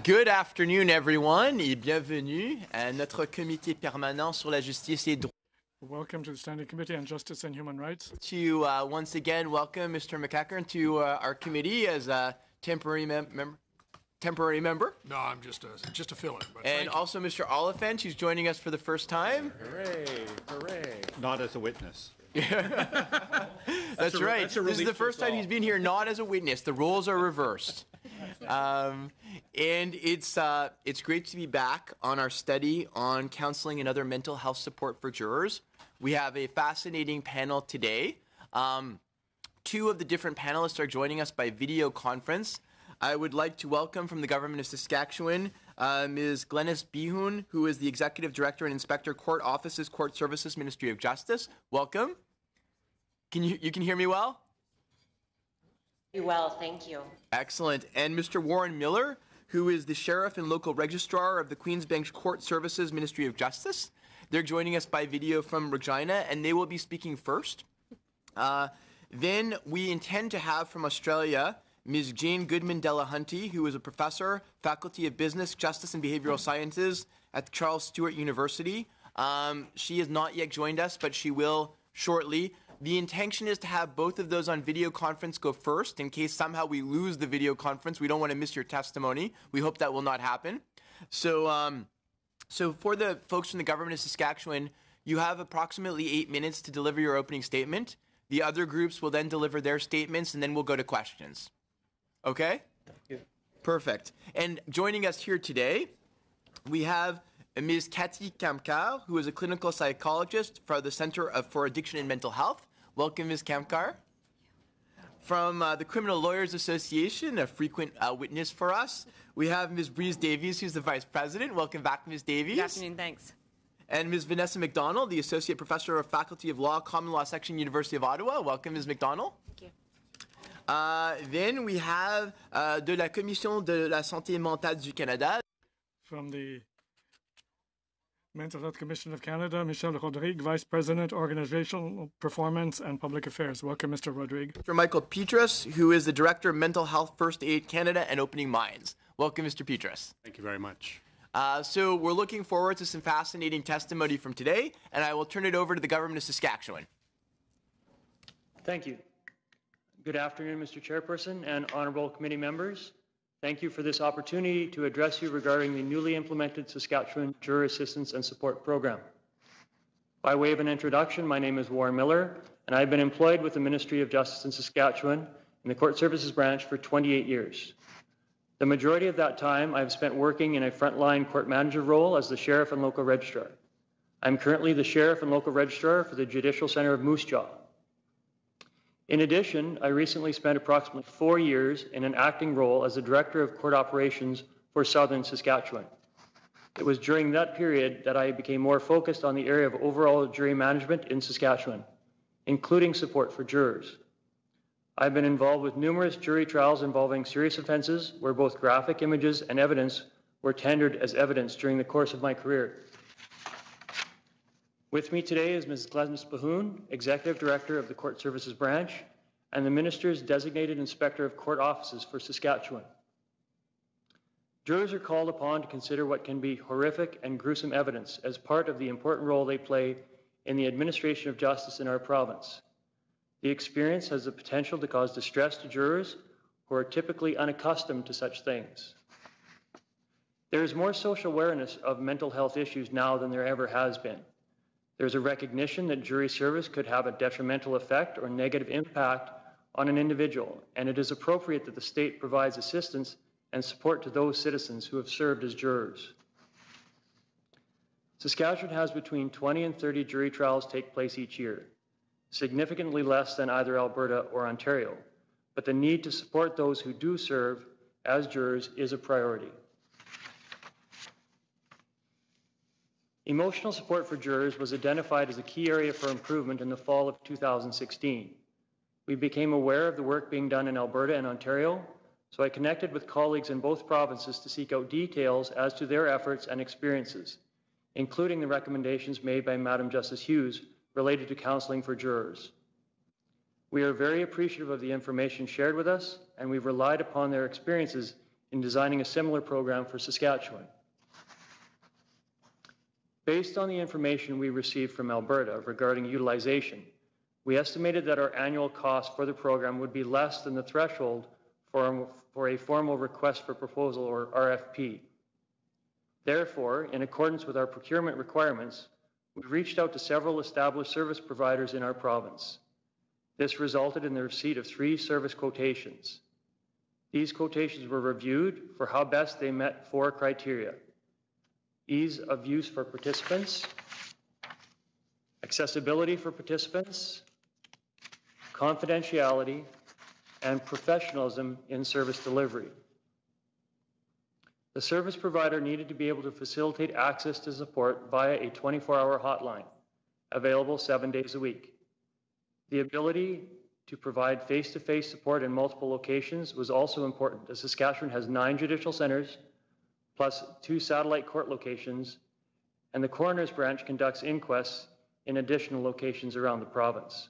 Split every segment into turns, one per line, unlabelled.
Good afternoon, everyone, et bienvenue à notre comité permanent sur la justice et droit.
Welcome to the Standing Committee on Justice and Human Rights.
To once again welcome Mr. McEachern to our committee as a temporary member.
No, I'm just a fill-in.
And also Mr. Oliphant, who's joining us for the first time.
Hooray, hooray. Not as a witness.
That's right. This is the first time he's been here not as a witness. The roles are reversed. And it's great to be back on our study on counseling and other mental health support for jurors. We have a fascinating panel today. Two of the different panelists are joining us by video conference. I would like to welcome from the Government of Saskatchewan, Ms. Glenys Bihun, who is the Executive Director and Inspector, Court Offices, Court Services, Ministry of Justice. Welcome. You can hear me well?
Well, thank you.
Excellent. And Mr. Warren Miller, who is the Sheriff and Local Registrar of the Queen's Bench Court Services, Ministry of Justice. They're joining us by video from Regina, and they will be speaking first. Then we intend to have from Australia Ms. Jane Goodman-Delahunty, who is a professor, Faculty of Business, Justice and Behavioral Sciences at Charles Sturt University. She has not yet joined us, but she will shortly. The intention is to have both of those on video conference go first in case somehow we lose the video conference. We don't want to miss your testimony. We hope that will not happen. So for the folks from the Government of Saskatchewan, you have approximately 8 minutes to deliver your opening statement. The other groups will then deliver their statements, and then we'll go to questions. Okay? Perfect. And joining us here today, we have Ms. Katy Kamkar, who is a clinical psychologist for the Center for Addiction and Mental Health. Welcome, Ms. Kamkar. From the Criminal Lawyers Association, a frequent witness for us, we have Ms. Breeze Davies, who's the Vice President. Welcome back, Ms. Davies.
Good afternoon, thanks.
And Ms. Vanessa McDonald, the Associate Professor of Faculty of Law, Common Law Section, University of Ottawa. Welcome, Ms. McDonald.
Thank you.
Then we have de la Commission de la Santé Mentale du Canada.
From the Mental Health Commission of Canada, Michel Rodrigue, Vice President, Organizational Performance and Public Affairs. Welcome, Mr. Rodrigue.
Mr. Michael Petrus, who is the Director of Mental Health First Aid Canada and Opening Minds. Welcome, Mr. Petrus.
Thank you very much.
So we're looking forward to some fascinating testimony from today, and I will turn it over to the Government of Saskatchewan.
Thank you. Good afternoon, Mr. Chairperson and honorable committee members. Thank you for this opportunity to address you regarding the newly implemented Saskatchewan Juror Assistance and Support Program. By way of an introduction, my name is Warren Miller, and I've been employed with the Ministry of Justice in Saskatchewan in the Court Services branch for 28 years. The majority of that time I've spent working in a frontline court manager role as the Sheriff and Local Registrar. I'm currently the Sheriff and Local Registrar for the Judicial Centre of Moose Jaw. In addition, I recently spent approximately 4 years in an acting role as the Director of Court Operations for Southern Saskatchewan. It was during that period that I became more focused on the area of overall jury management in Saskatchewan, including support for jurors. I've been involved with numerous jury trials involving serious offenses where both graphic images and evidence were tendered as evidence during the course of my career. With me today is Ms. Glenys Bihun, Executive Director of the Court Services Branch and the Minister's Designated Inspector of Court Offices for Saskatchewan. Jurors are called upon to consider what can be horrific and gruesome evidence as part of the important role they play in the administration of justice in our province. The experience has the potential to cause distress to jurors who are typically unaccustomed to such things. There is more social awareness of mental health issues now than there ever has been. There's a recognition that jury service could have a detrimental effect or negative impact on an individual, and it is appropriate that the state provides assistance and support to those citizens who have served as jurors. Saskatchewan has between 20 and 30 jury trials take place each year, significantly less than either Alberta or Ontario, but the need to support those who do serve as jurors is a priority. Emotional support for jurors was identified as a key area for improvement in the fall of 2016. We became aware of the work being done in Alberta and Ontario, so I connected with colleagues in both provinces to seek out details as to their efforts and experiences, including the recommendations made by Madam Justice Hughes related to counselling for jurors. We are very appreciative of the information shared with us, and we've relied upon their experiences in designing a similar program for Saskatchewan. Based on the information we received from Alberta regarding utilization, we estimated that our annual cost for the program would be less than the threshold for a formal request for proposal, or RFP. Therefore, in accordance with our procurement requirements, we reached out to several established service providers in our province. This resulted in the receipt of 3 service quotations. These quotations were reviewed for how best they met 4 criteria: ease of use for participants, accessibility for participants, confidentiality, and professionalism in service delivery. The service provider needed to be able to facilitate access to support via a 24-hour hotline, available 7 days a week. The ability to provide face-to-face support in multiple locations was also important, as Saskatchewan has 9 judicial centres, plus 2 satellite court locations, and the coroner's branch conducts inquests in additional locations around the province.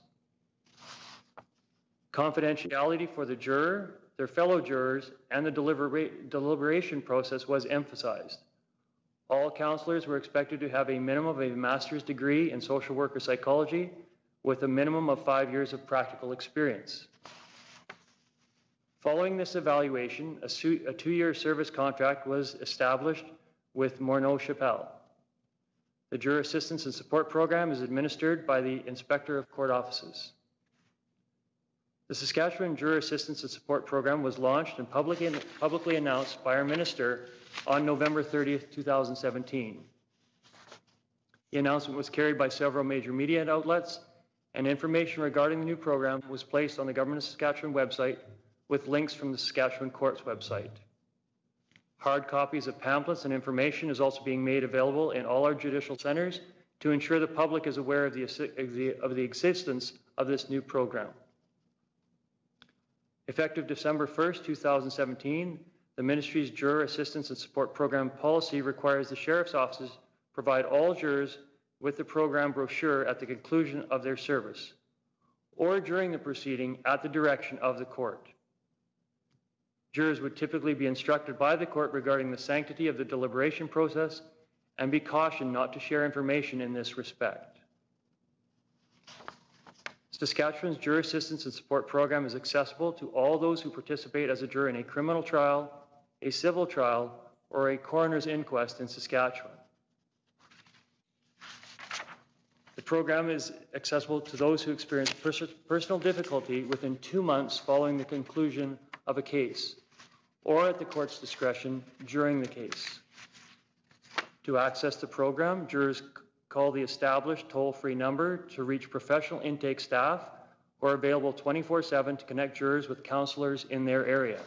Confidentiality for the juror, their fellow jurors, and the deliberation process was emphasized. All counselors were expected to have a minimum of a master's degree in social work or psychology with a minimum of 5 years of practical experience. Following this evaluation, a 2-year service contract was established with Morneau Chappelle. The Juror Assistance and Support Program is administered by the Inspector of Court Offices. The Saskatchewan Juror Assistance and Support Program was launched and publicly announced by our Minister on November 30th, 2017. The announcement was carried by several major media outlets, and information regarding the new program was placed on the Government of Saskatchewan website with links from the Saskatchewan Courts website. Hard copies of pamphlets and information is also being made available in all our judicial centres to ensure the public is aware of the existence of this new program. Effective December 1st, 2017, the Ministry's Juror Assistance and Support Program policy requires the Sheriff's offices provide all jurors with the program brochure at the conclusion of their service or during the proceeding at the direction of the court. Jurors would typically be instructed by the court regarding the sanctity of the deliberation process and be cautioned not to share information in this respect. Saskatchewan's Juror Assistance and Support Program is accessible to all those who participate as a juror in a criminal trial, a civil trial, or a coroner's inquest in Saskatchewan. The program is accessible to those who experience personal difficulty within 2 months following the conclusion of a case, or at the court's discretion during the case. To access the program, jurors call the established toll-free number to reach professional intake staff who are available 24/7 to connect jurors with counselors in their area.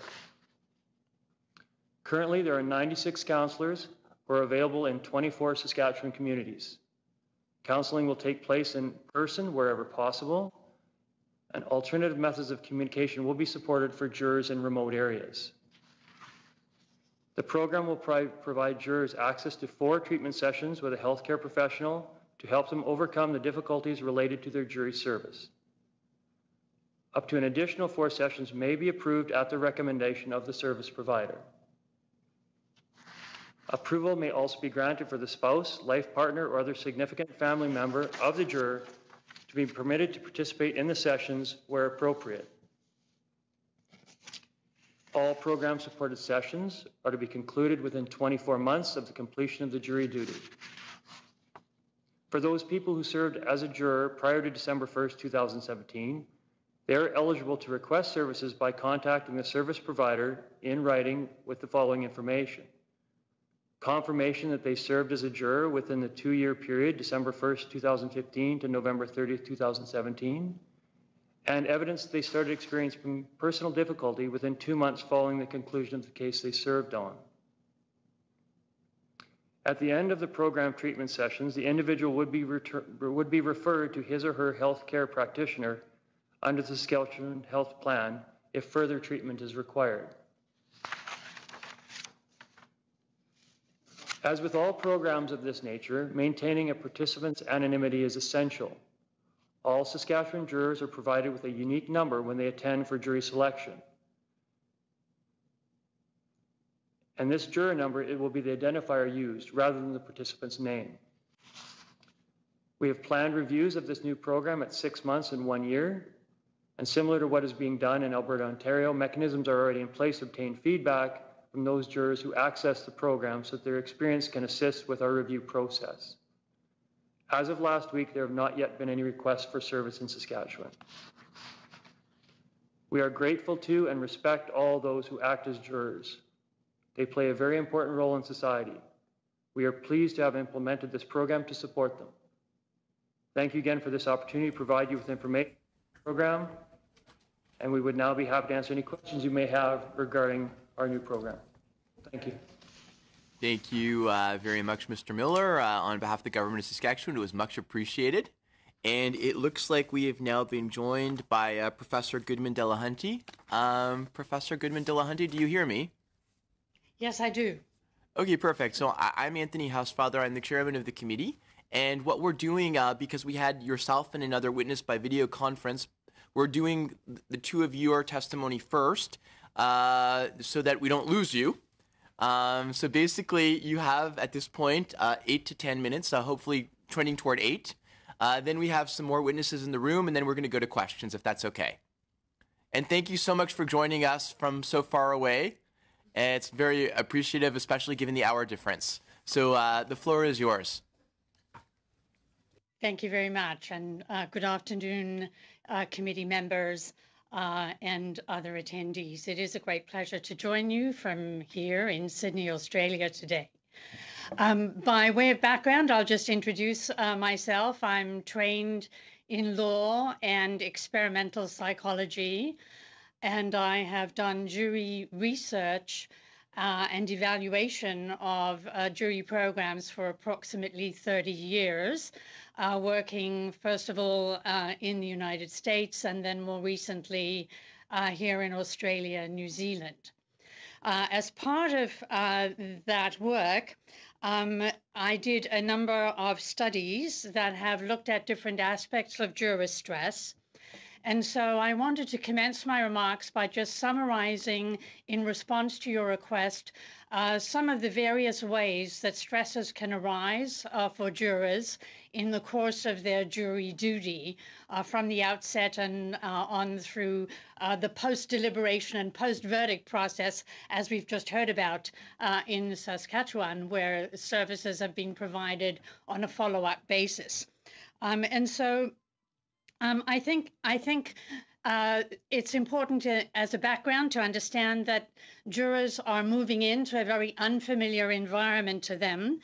Currently, there are 96 counselors who are available in 24 Saskatchewan communities. Counseling will take place in person wherever possible, and alternative methods of communication will be supported for jurors in remote areas. The program will provide jurors access to 4 treatment sessions with a healthcare professional to help them overcome the difficulties related to their jury service. Up to an additional 4 sessions may be approved at the recommendation of the service provider. Approval may also be granted for the spouse, life partner, or other significant family member of the juror to be permitted to participate in the sessions where appropriate. All program-supported sessions are to be concluded within 24 months of the completion of the jury duty. For those people who served as a juror prior to December 1st, 2017, they are eligible to request services by contacting the service provider in writing with the following information: confirmation that they served as a juror within the 2-year period, December 1st, 2015 to November 30th, 2017, and evidence that they started experiencing personal difficulty within 2 months following the conclusion of the case they served on. At the end of the program treatment sessions, the individual would be referred to his or her health care practitioner under the Saskatchewan Health Plan if further treatment is required. As with all programs of this nature, maintaining a participant's anonymity is essential. All Saskatchewan jurors are provided with a unique number when they attend for jury selection. And this juror number, it will be the identifier used rather than the participant's name. We have planned reviews of this new program at 6 months and 1 year. And similar to what is being done in Alberta, Ontario, mechanisms are already in place to obtain feedback from those jurors who access the program so that their experience can assist with our review process. As of last week, there have not yet been any requests for service in Saskatchewan. We are grateful to and respect all those who act as jurors. They play a very important role in society. We are pleased to have implemented this program to support them. Thank you again for this opportunity to provide you with information on the program, and we would now be happy to answer any questions you may have regarding our new program. Thank you.
Thank you very much, Mr. Miller. On behalf of the Government of Saskatchewan, it was much appreciated. And it looks like we have now been joined by Professor Goodman-Delahunty. Professor Goodman-Delahunty, do you hear me?
Yes, I do.
Okay, perfect. So I'm Anthony Housefather. I'm the chairman of the committee. And what we're doing, because we had yourself and another witness by video conference, we're doing the two of your testimony first so that we don't lose you. So basically, you have, at this point, 8 to 10 minutes, hopefully trending toward 8. Then we have some more witnesses in the room, and then we're going to go to questions, if that's okay. And thank you so much for joining us from so far away. It's very appreciative, especially given the hour difference. So the floor is yours.
Thank you very much. And good afternoon, committee members and other attendees. It is a great pleasure to join you from here in Sydney, Australia today. By way of background, I'll just introduce myself. I'm trained in law and experimental psychology, and I have done jury research and evaluation of jury programs for approximately 30 years, working first of all in the United States and then more recently here in Australia and New Zealand. As part of that work, I did a number of studies that have looked at different aspects of juror stress. And so I wanted to commence my remarks by just summarizing, in response to your request, some of the various ways that stresses can arise for jurors in the course of their jury duty from the outset and on through the post-deliberation and post-verdict process, as we've just heard about in Saskatchewan, where services have been provided on a follow-up basis. And so I think it's important as a background to understand that jurors are moving into a very unfamiliar environment to them.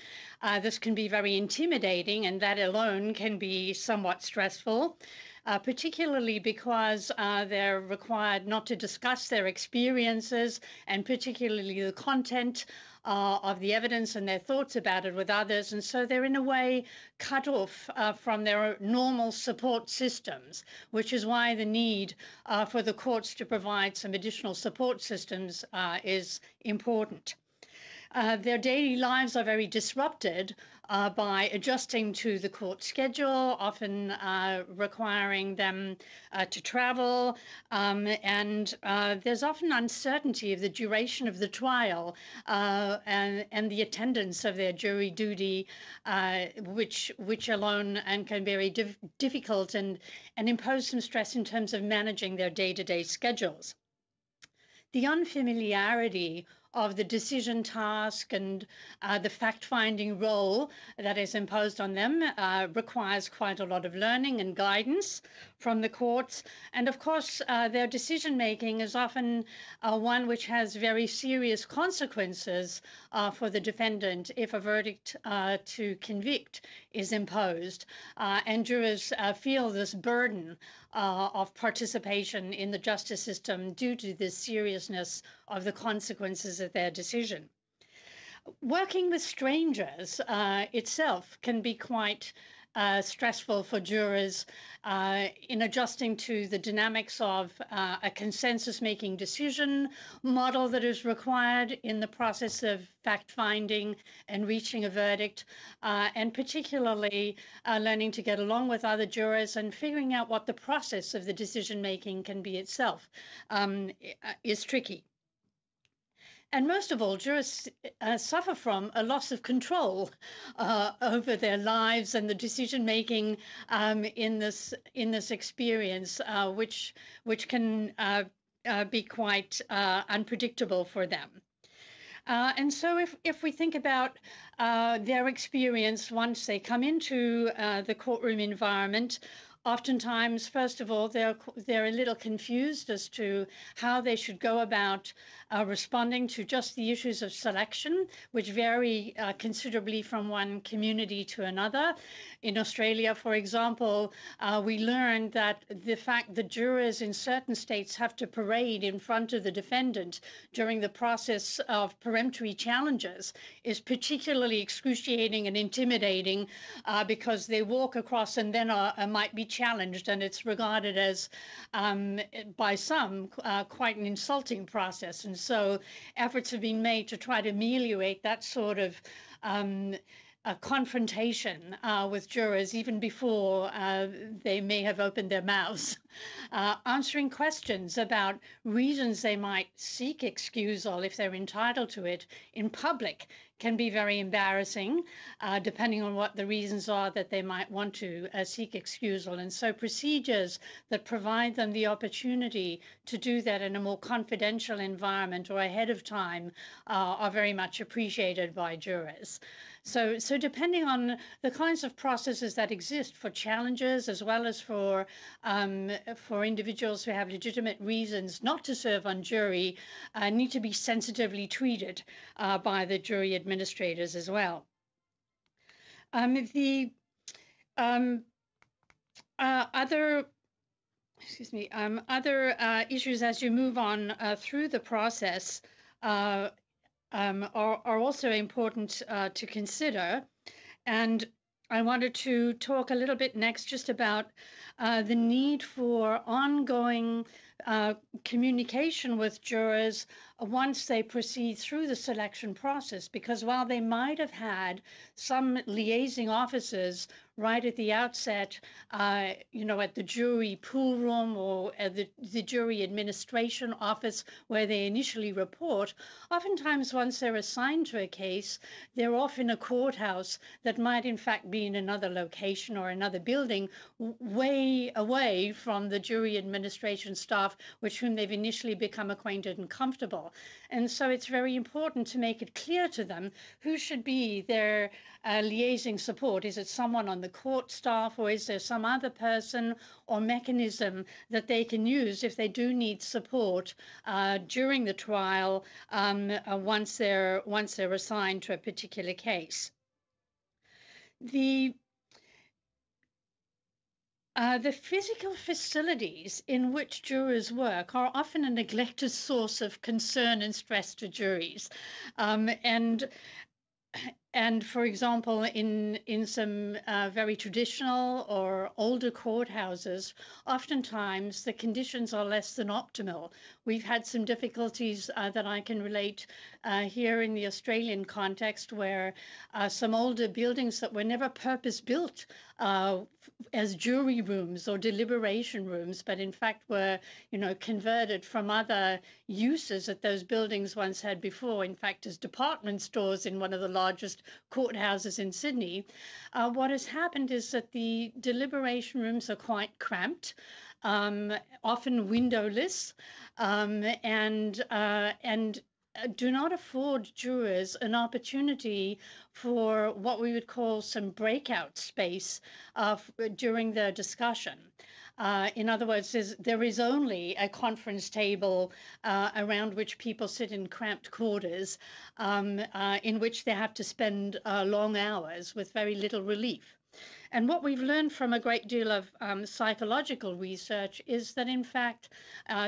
This can be very intimidating, and that alone can be somewhat stressful, particularly because they're required not to discuss their experiences and particularly the content of the evidence and their thoughts about it with others. And so they're in a way cut off from their normal support systems, which is why the need for the courts to provide some additional support systems is important. Their daily lives are very disrupted by adjusting to the court schedule, often requiring them to travel, and there's often uncertainty of the duration of the trial and the attendance of their jury duty, which alone and can be very difficult and impose some stress in terms of managing their day-to-day schedules. The unfamiliarity of the decision task and the fact-finding role that is imposed on them requires quite a lot of learning and guidance from the courts. And of course, their decision-making is often one which has very serious consequences for the defendant if a verdict to convict is imposed. And jurors feel this burden of participation in the justice system due to the seriousness of the consequences of their decision. Working with strangers itself can be quite stressful for jurors in adjusting to the dynamics of a consensus-making decision model that is required in the process of fact-finding and reaching a verdict, and particularly learning to get along with other jurors and figuring out what the process of the decision-making can be itself is tricky. And most of all, jurors suffer from a loss of control over their lives and the decision making in this experience, which can be quite unpredictable for them. And so if we think about their experience once they come into the courtroom environment, oftentimes, first of all, they're a little confused as to how they should go about responding to just the issues of selection, which vary considerably from one community to another. In Australia, for example, we learned that the fact that jurors in certain states have to parade in front of the defendant during the process of peremptory challenges is particularly excruciating and intimidating because they walk across and then might be challenged, and it's regarded as, by some, quite an insulting process. And so efforts have been made to try to ameliorate that sort of a confrontation with jurors even before they may have opened their mouths. Answering questions about reasons they might seek excusal if they're entitled to it in public can be very embarrassing, depending on what the reasons are that they might want to seek excusal. And so procedures that provide them the opportunity to do that in a more confidential environment or ahead of time are very much appreciated by jurors. So depending on the kinds of processes that exist for challenges as well as for individuals who have legitimate reasons not to serve on jury, need to be sensitively treated by the jury administrators as well. Other issues as you move on through the process are also important to consider. And I wanted to talk a little bit next just about the need for ongoing communication with jurors once they proceed through the selection process, because while they might have had some liaising officers right at the outset, at the jury pool room or at the jury administration office where they initially report, oftentimes once they're assigned to a case, they're off in a courthouse that might in fact be in another location or another building way away from the jury administration staff with whom they've initially become acquainted and comfortable. And so it's very important to make it clear to them who should be their liaising support. Is it someone on the court staff, or is there some other person or mechanism that they can use if they do need support during the trial once they're assigned to a particular case? The physical facilities in which jurors work are often a neglected source of concern and stress to juries. And for example, in some very traditional or older courthouses, oftentimes the conditions are less than optimal. We've had some difficulties that I can relate here in the Australian context, where some older buildings that were never purpose-built as jury rooms or deliberation rooms, but in fact were, converted from other uses that those buildings once had before, in fact, as department stores in one of the largest courthouses in Sydney. What has happened is that the deliberation rooms are quite cramped, often windowless, and do not afford jurors an opportunity for what we would call some breakout space during the discussion. In other words, there is only a conference table around which people sit in cramped quarters in which they have to spend long hours with very little relief. And what we've learned from a great deal of psychological research is that, in fact,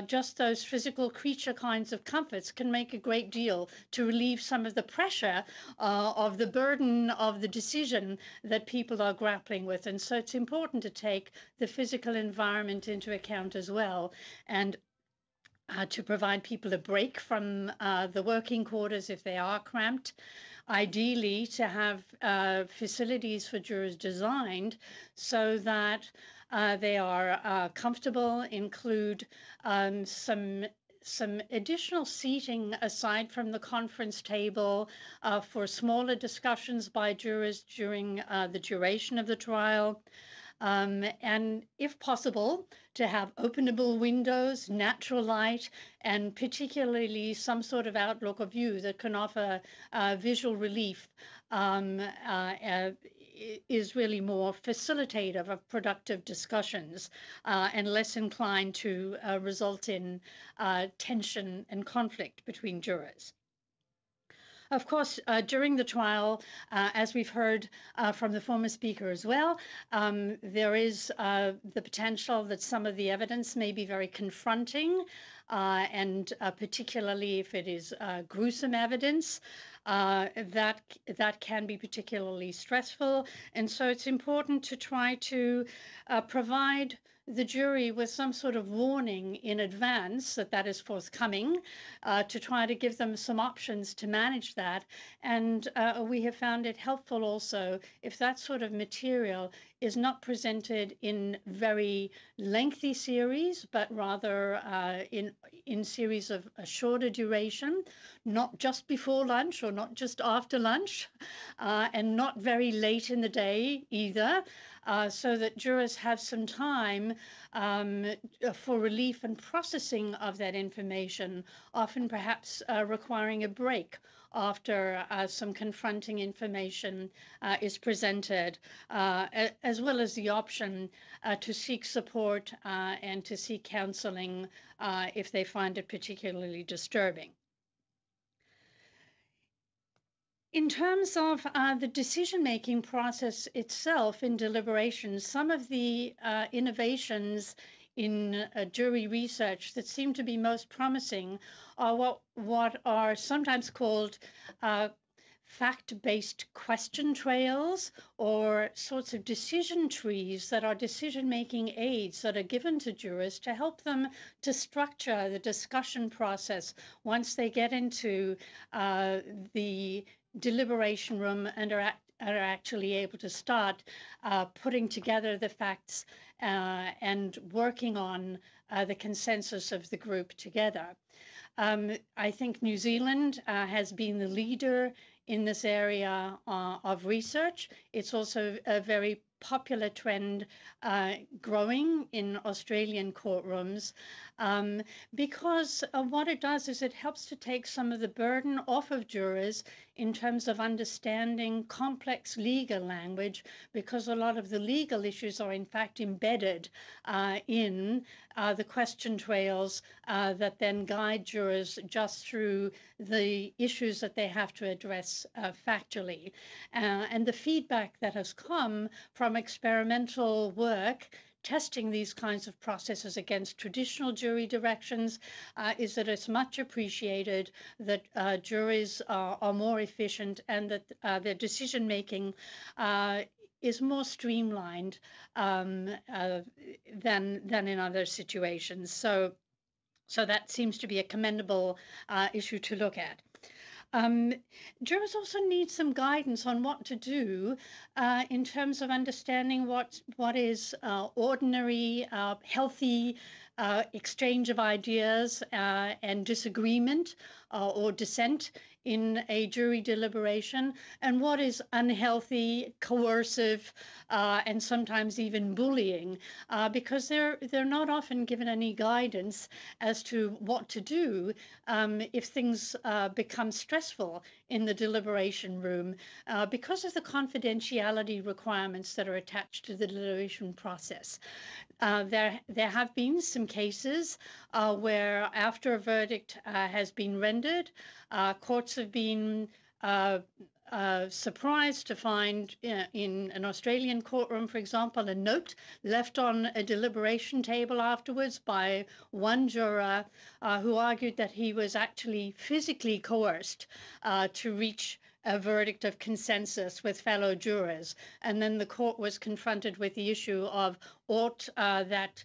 just those physical creature kinds of comforts can make a great deal to relieve some of the pressure of the burden of the decision that people are grappling with. And so it's important to take the physical environment into account as well, and to provide people a break from the working quarters if they are cramped. Ideally, to have facilities for jurors designed so that they are comfortable, include some some additional seating aside from the conference table for smaller discussions by jurors during the duration of the trial. And if possible, to have openable windows, natural light, and particularly some sort of outlook or view that can offer visual relief is really more facilitative of productive discussions and less inclined to result in tension and conflict between jurors. Of course, during the trial, as we've heard from the former speaker as well, there is the potential that some of the evidence may be very confronting, and particularly if it is gruesome evidence, that can be particularly stressful. And so it's important to try to provide the jury with some sort of warning in advance that is forthcoming, to try to give them some options to manage that. And we have found it helpful also if that sort of material is not presented in very lengthy series, but rather in series of a shorter duration, not just before lunch or not just after lunch, and not very late in the day either. So that jurors have some time for relief and processing of that information, often perhaps requiring a break after some confronting information is presented, as well as the option to seek support and to seek counseling if they find it particularly disturbing. In terms of the decision-making process itself in deliberations, some of the innovations in jury research that seem to be most promising are what are sometimes called fact-based question trails, or sorts of decision trees that are decision-making aids that are given to jurors to help them to structure the discussion process once they get into the deliberation room and are actually able to start putting together the facts and working on the consensus of the group together. I think New Zealand has been the leader in this area of research. It's also a very popular trend growing in Australian courtrooms, because what it does is it helps to take some of the burden off of jurors in terms of understanding complex legal language, because a lot of the legal issues are in fact embedded in the question trails that then guide jurors just through the issues that they have to address factually. And the feedback that has come from experimental work testing these kinds of processes against traditional jury directions is that it's much appreciated that juries are more efficient and that their decision making is more streamlined than in other situations. So that seems to be a commendable issue to look at. Jurors also need some guidance on what to do in terms of understanding what is ordinary, healthy exchange of ideas and disagreement or dissent in a jury deliberation, and what is unhealthy, coercive, and sometimes even bullying, because they're not often given any guidance as to what to do if things become stressful in the deliberation room because of the confidentiality requirements that are attached to the deliberation process. There have been some cases where after a verdict has been rendered, courts have been surprised to find in an Australian courtroom, for example, a note left on a deliberation table afterwards by one juror who argued that he was actually physically coerced to reach a verdict of consensus with fellow jurors. And then the court was confronted with the issue of ought that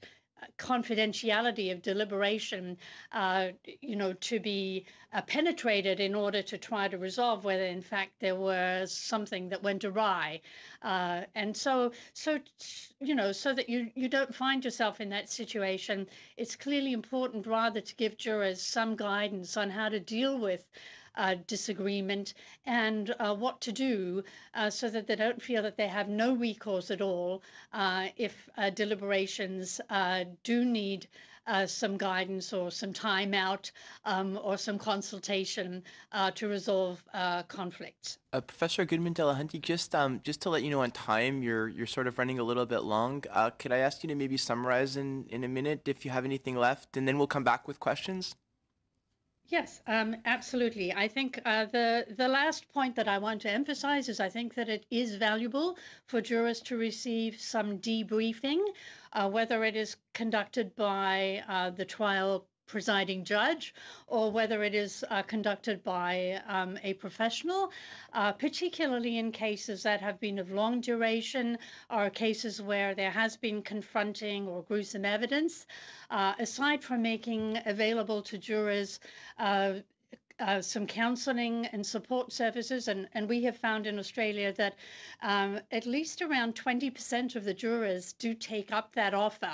confidentiality of deliberation, to be penetrated in order to try to resolve whether, in fact, there was something that went awry, and so that you don't find yourself in that situation. It's clearly important rather to give jurors some guidance on how to deal with disagreement and what to do so that they don't feel that they have no recourse at all if deliberations do need some guidance or some time out or some consultation to resolve conflicts.
Professor Goodman-Delahunty, just to let you know on time, you're sort of running a little bit long. Could I ask you to maybe summarize in a minute if you have anything left, and then we'll come back with questions?
Yes, absolutely. I think the last point that I want to emphasize is I think that it is valuable for jurors to receive some debriefing, whether it is conducted by the trial presiding judge or whether it is conducted by a professional, particularly in cases that have been of long duration or cases where there has been confronting or gruesome evidence. Aside from making available to jurors some counselling and support services, and we have found in Australia that at least around 20% of the jurors do take up that offer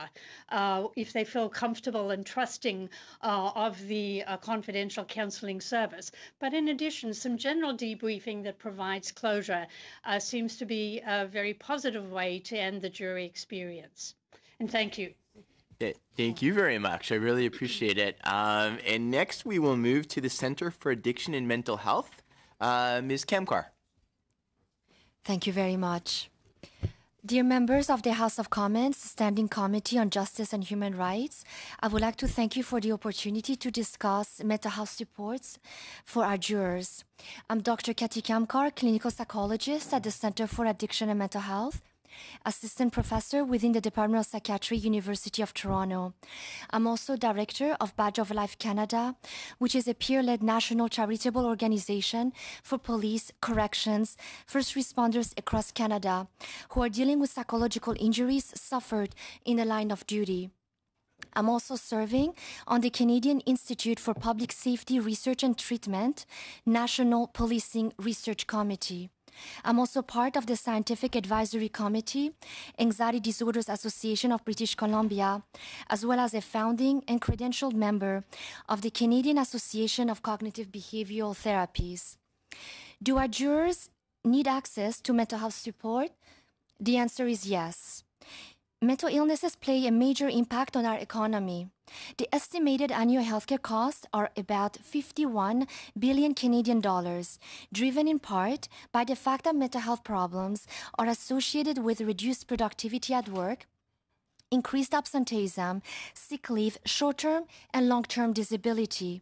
if they feel comfortable and trusting of the confidential counselling service. But in addition, some general debriefing that provides closure seems to be a very positive way to end the jury experience. And thank you.
Thank you very much. I really appreciate it. And next we will move to the Center for Addiction and Mental Health. Ms. Kamkar.
Thank you very much. Dear members of the House of Commons Standing Committee on Justice and Human Rights, I would like to thank you for the opportunity to discuss mental health supports for our jurors. I'm Dr. Katy Kamkar, clinical psychologist at the Center for Addiction and Mental Health, assistant professor within the Department of Psychiatry, University of Toronto. I'm also director of Badge of Life Canada, which is a peer-led national charitable organization for police, corrections, first responders across Canada who are dealing with psychological injuries suffered in the line of duty. I'm also serving on the Canadian Institute for Public Safety Research and Treatment, National Policing Research Committee. I'm also part of the Scientific Advisory Committee, Anxiety Disorders Association of British Columbia, as well as a founding and credentialed member of the Canadian Association of Cognitive Behavioral Therapies. Do our jurors need access to mental health support? The answer is yes. Mental illnesses play a major impact on our economy. The estimated annual healthcare costs are about 51 billion Canadian dollars, driven in part by the fact that mental health problems are associated with reduced productivity at work, increased absenteeism, sick leave, short-term and long-term disability.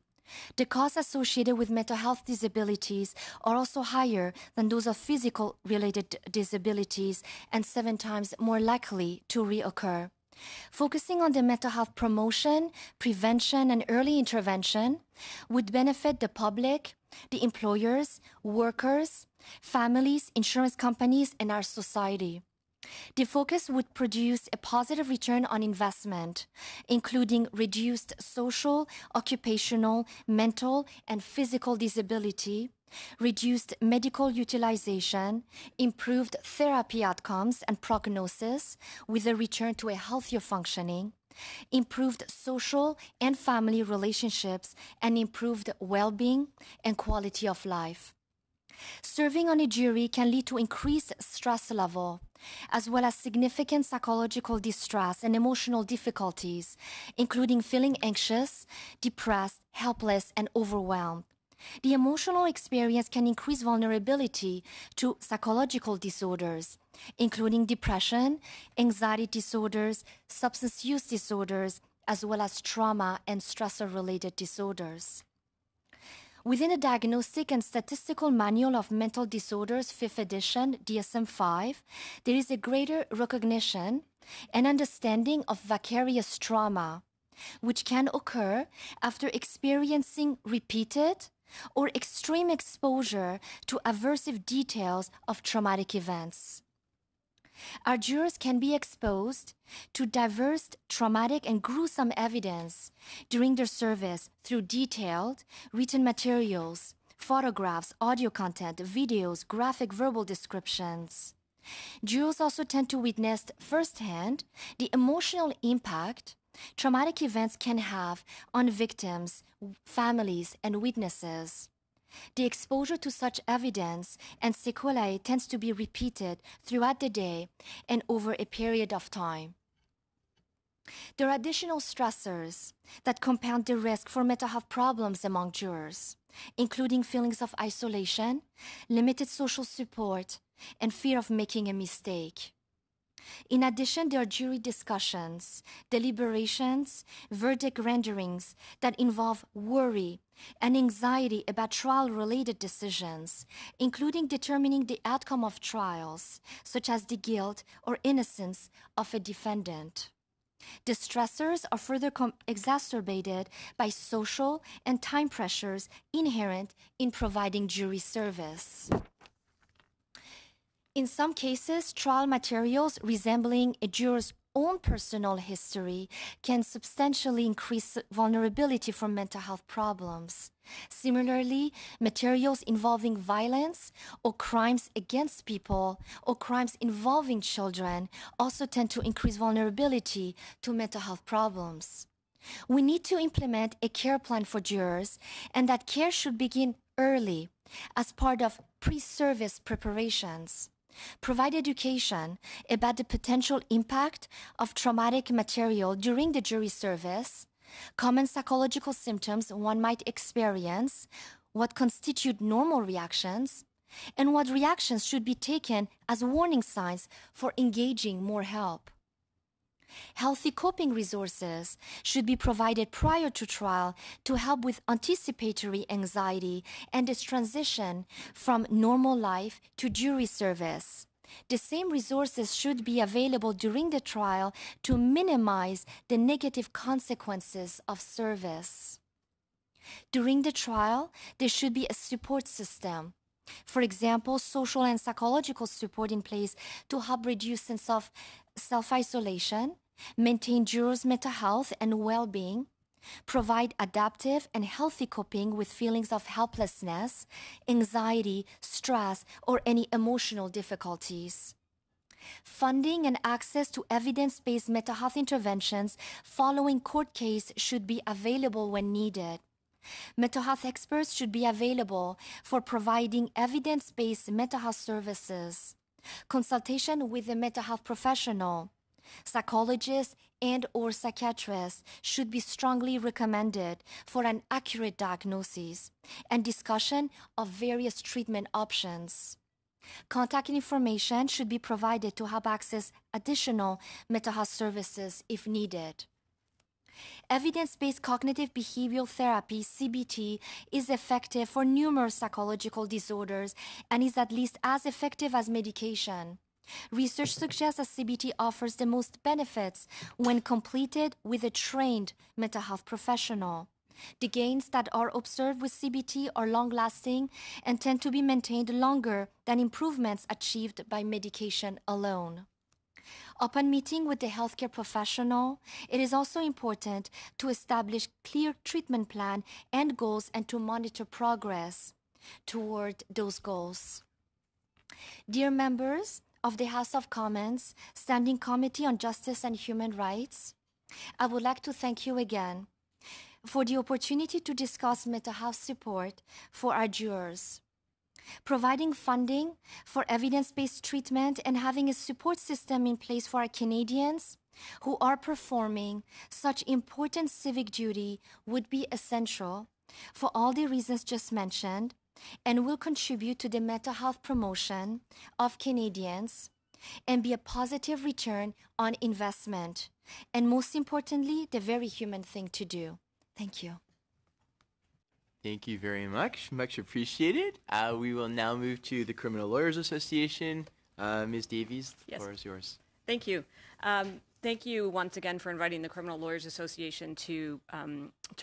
The costs associated with mental health disabilities are also higher than those of physical-related disabilities and 7 times more likely to reoccur. Focusing on the mental health promotion, prevention, and early intervention would benefit the public, the employers, workers, families, insurance companies, and our society. The focus would produce a positive return on investment, including reduced social, occupational, mental, and physical disability, reduced medical utilization, improved therapy outcomes and prognosis with a return to a healthier functioning, improved social and family relationships, and improved well-being and quality of life. Serving on a jury can lead to increased stress level, as well as significant psychological distress and emotional difficulties, including feeling anxious, depressed, helpless, and overwhelmed. The emotional experience can increase vulnerability to psychological disorders, including depression, anxiety disorders, substance use disorders, as well as trauma and stressor-related disorders. Within the Diagnostic and Statistical Manual of Mental Disorders, 5th edition, DSM-5, there is a greater recognition and understanding of vicarious trauma, which can occur after experiencing repeated or extreme exposure to aversive details of traumatic events. our jurors can be exposed to diverse, traumatic, and gruesome evidence during their service through detailed written materials, photographs, audio content, videos, graphic verbal descriptions. Jurors also tend to witness firsthand the emotional impact traumatic events can have on victims, families, and witnesses. The exposure to such evidence and sequelae tends to be repeated throughout the day and over a period of time. There are additional stressors that compound the risk for mental health problems among jurors, including feelings of isolation, limited social support, and fear of making a mistake. In addition, there are jury discussions, deliberations, verdict renderings that involve worry and anxiety about trial-related decisions, including determining the outcome of trials, such as the guilt or innocence of a defendant. The stressors are further exacerbated by social and time pressures inherent in providing jury service. In some cases, trial materials resembling a juror's own personal history can substantially increase vulnerability for mental health problems. Similarly, materials involving violence or crimes against people or crimes involving children also tend to increase vulnerability to mental health problems. We need to implement a care plan for jurors, and that care should begin early as part of pre-service preparations. Provide education about the potential impact of traumatic material during the jury service, common psychological symptoms one might experience, what constitute normal reactions, and what reactions should be taken as warning signs for engaging more help. Healthy coping resources should be provided prior to trial to help with anticipatory anxiety and its transition from normal life to jury service. The same resources should be available during the trial to minimize the negative consequences of service. During the trial, there should be a support system. For example, social and psychological support in place to help reduce sense of self-isolation, maintain jurors' mental health and well-being, provide adaptive and healthy coping with feelings of helplessness, anxiety, stress, or any emotional difficulties. Funding and access to evidence-based mental health interventions following court case should be available when needed. Mental health experts should be available for providing evidence-based mental health services. Consultation with a mental health professional, psychologists and/or psychiatrists should be strongly recommended for an accurate diagnosis and discussion of various treatment options. Contact information should be provided to help access additional mental health services if needed. Evidence-based cognitive behavioral therapy, CBT, is effective for numerous psychological disorders and is at least as effective as medication. Research suggests that CBT offers the most benefits when completed with a trained mental health professional. The gains that are observed with CBT are long-lasting and tend to be maintained longer than improvements achieved by medication alone. Upon meeting with the healthcare professional, it is also important to establish clear treatment plan and goals and to monitor progress toward those goals. Dear members of the House of Commons Standing Committee on Justice and Human Rights, I would like to thank you again for the opportunity to discuss mental health support for our jurors. Providing funding for evidence-based treatment and having a support system in place for our Canadians who are performing such important civic duty would be essential for all the reasons just mentioned and will contribute to the mental health promotion of Canadians and be a positive return on investment, and most importantly, the very human thing to do. Thank you.
Thank you very much. Much appreciated. We will now move to the Criminal Lawyers Association. Ms. Davies, the floor is yours.
Thank you. Thank you once again for inviting the Criminal Lawyers Association to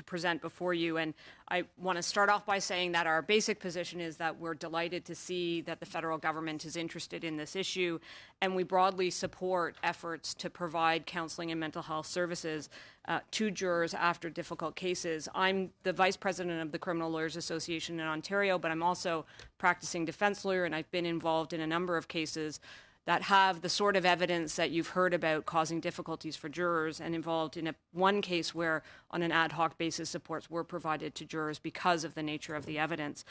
present before you. And I want to start off by saying that our basic position is that we're delighted to see that the federal government is interested in this issue, and we broadly support efforts to provide counseling and mental health services to jurors after difficult cases. I'm the vice president of the Criminal Lawyers Association in Ontario, but I'm also practicing defense lawyer, and I've been involved in a number of cases that have the sort of evidence that you've heard about causing difficulties for jurors, and involved in one case where, on an ad hoc basis, supports were provided to jurors because of the nature of the evidence.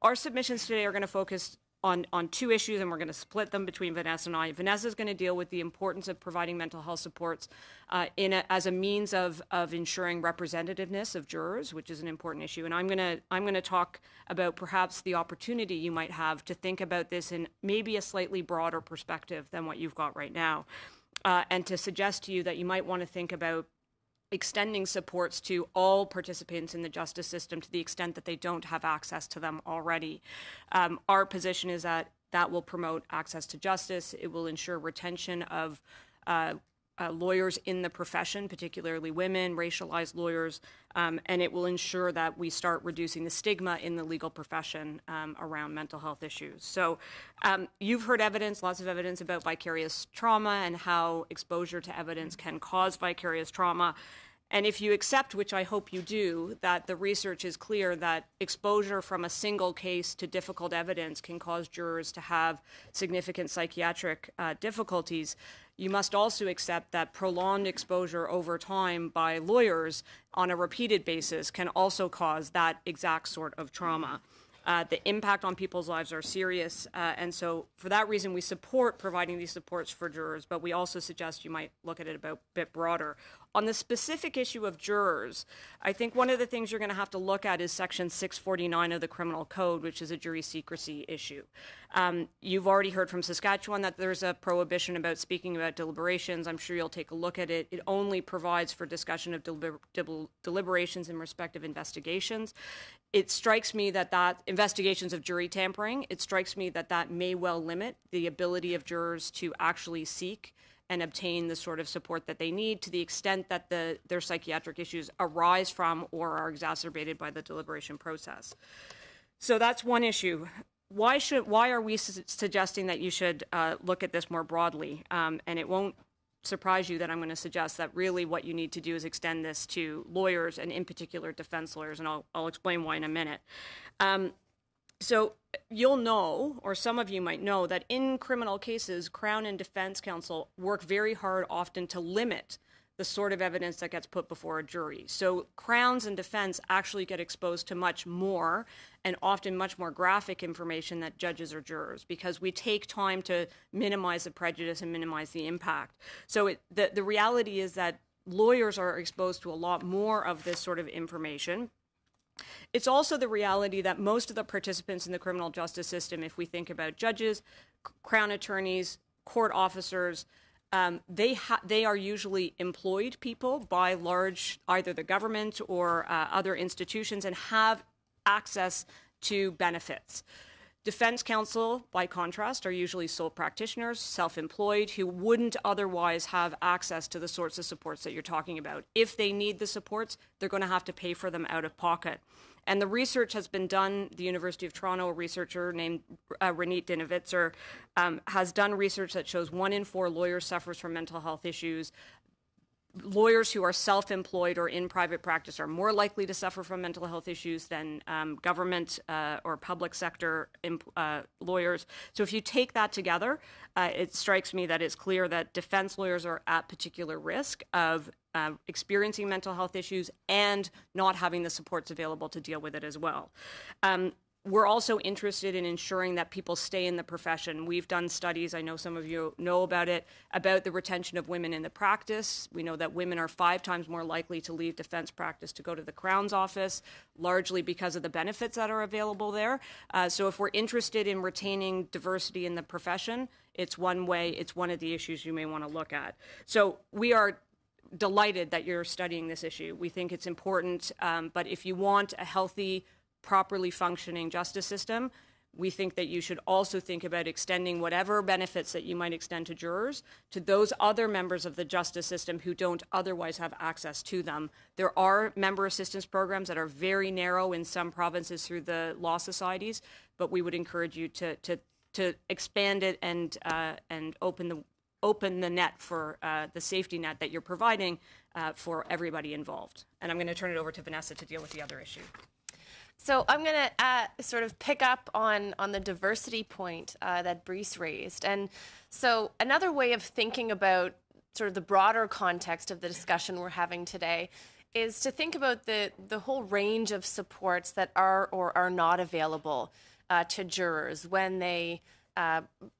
Our submissions today are going to focus on two issues, and we're going to split them between Vanessa and I. Vanessa is going to deal with the importance of providing mental health supports as a means of ensuring representativeness of jurors, which is an important issue. And I'm going to talk about perhaps the opportunity you might have to think about this in maybe a slightly broader perspective than what you've got right now, and to suggest to you that you might want to think about extending supports to all participants in the justice system to the extent that they don't have access to them already. Our position is that will promote access to justice. It will ensure retention of lawyers in the profession, particularly women, racialized lawyers, and it will ensure that we start reducing the stigma in the legal profession around mental health issues. So you've heard evidence, lots of evidence about vicarious trauma and how exposure to evidence can cause vicarious trauma. And if you accept, which I hope you do, that the research is clear that exposure from a single case to difficult evidence can cause jurors to have significant psychiatric difficulties, you must also accept that prolonged exposure over time by lawyers on a repeated basis can also cause that exact sort of trauma. The impact on people's lives are serious, and so for that reason we support providing these supports for jurors, but we also suggest you might look at it a bit broader. On the specific issue of jurors, I think one of the things you're going to have to look at is Section 649 of the Criminal Code, which is a jury secrecy issue. You've already heard from Saskatchewan that there's a prohibition about speaking about deliberations. I'm sure you'll take a look at it. It only provides for discussion of deliberations in respect of investigations. It strikes me that investigations of jury tampering, it strikes me that may well limit the ability of jurors to actually seek and obtain the sort of support that they need to the extent that their psychiatric issues arise from or are exacerbated by the deliberation process. So that's one issue. Why are we suggesting that you should look at this more broadly? And it won't surprise you that I'm going to suggest that really what you need to do is extend this to lawyers, and in particular defense lawyers, and I'll explain why in a minute. So you'll know, or some of you might know, that in criminal cases, Crown and Defense Counsel work very hard often to limit the sort of evidence that gets put before a jury. So Crowns and defense actually get exposed to much more and often much more graphic information than judges or jurors, because we take time to minimize the prejudice and minimize the impact. So the reality is that lawyers are exposed to a lot more of this sort of information. It's also the reality that most of the participants in the criminal justice system, if we think about judges, Crown attorneys, court officers, they are usually employed people by large, either the government or other institutions, and have access to benefits. Defense counsel, by contrast, are usually sole practitioners, self-employed, who wouldn't otherwise have access to the sorts of supports that you're talking about. If they need the supports, they're going to have to pay for them out of pocket. And the research has been done. The University of Toronto, a researcher named Renate Dinovitzer, has done research that shows 1 in 4 lawyers suffers from mental health issues. Lawyers who are self-employed or in private practice are more likely to suffer from mental health issues than government or public sector lawyers. So if you take that together, it strikes me that it's clear that defense lawyers are at particular risk of experiencing mental health issues and not having the supports available to deal with it as well. We're also interested in ensuring that people stay in the profession. We've done studies, I know some of you know about it, about the retention of women in the practice. We know that women are 5 times more likely to leave defense practice to go to the Crown's office, largely because of the benefits that are available there. So if we're interested in retaining diversity in the profession, it's one of the issues you may want to look at. So we are delighted that you're studying this issue. We think it's important, but if you want a healthy, properly functioning justice system, we think that you should also think about extending whatever benefits that you might extend to jurors to those other members of the justice system who don't otherwise have access to them. There are member assistance programs that are very narrow in some provinces through the law societies, but we would encourage you to expand it and open the net for the safety net that you're providing for everybody involved. And I'm going to turn it over to Vanessa to deal with the other issue.
So I'm going to sort of pick up on the diversity point that Brice raised. And so another way of thinking about sort of the broader context of the discussion we're having today is to think about the whole range of supports that are or are not available to jurors when they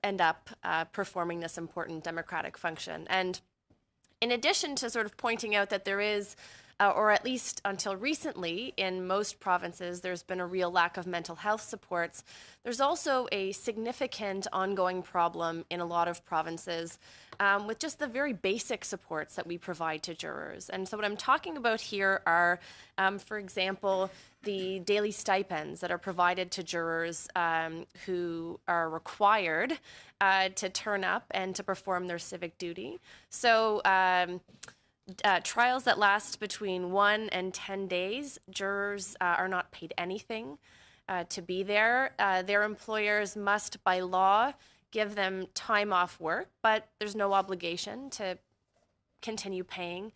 end up performing this important democratic function. And in addition to sort of pointing out that there is or at least until recently, in most provinces, there's been a real lack of mental health supports. There's also a significant ongoing problem in a lot of provinces with just the very basic supports that we provide to jurors. And so what I'm talking about here are, for example, the daily stipends that are provided to jurors who are required to turn up and to perform their civic duty. So trials that last between 1 and 10 days, jurors are not paid anything to be there. Their employers must, by law, give them time off work, but there's no obligation to continue paying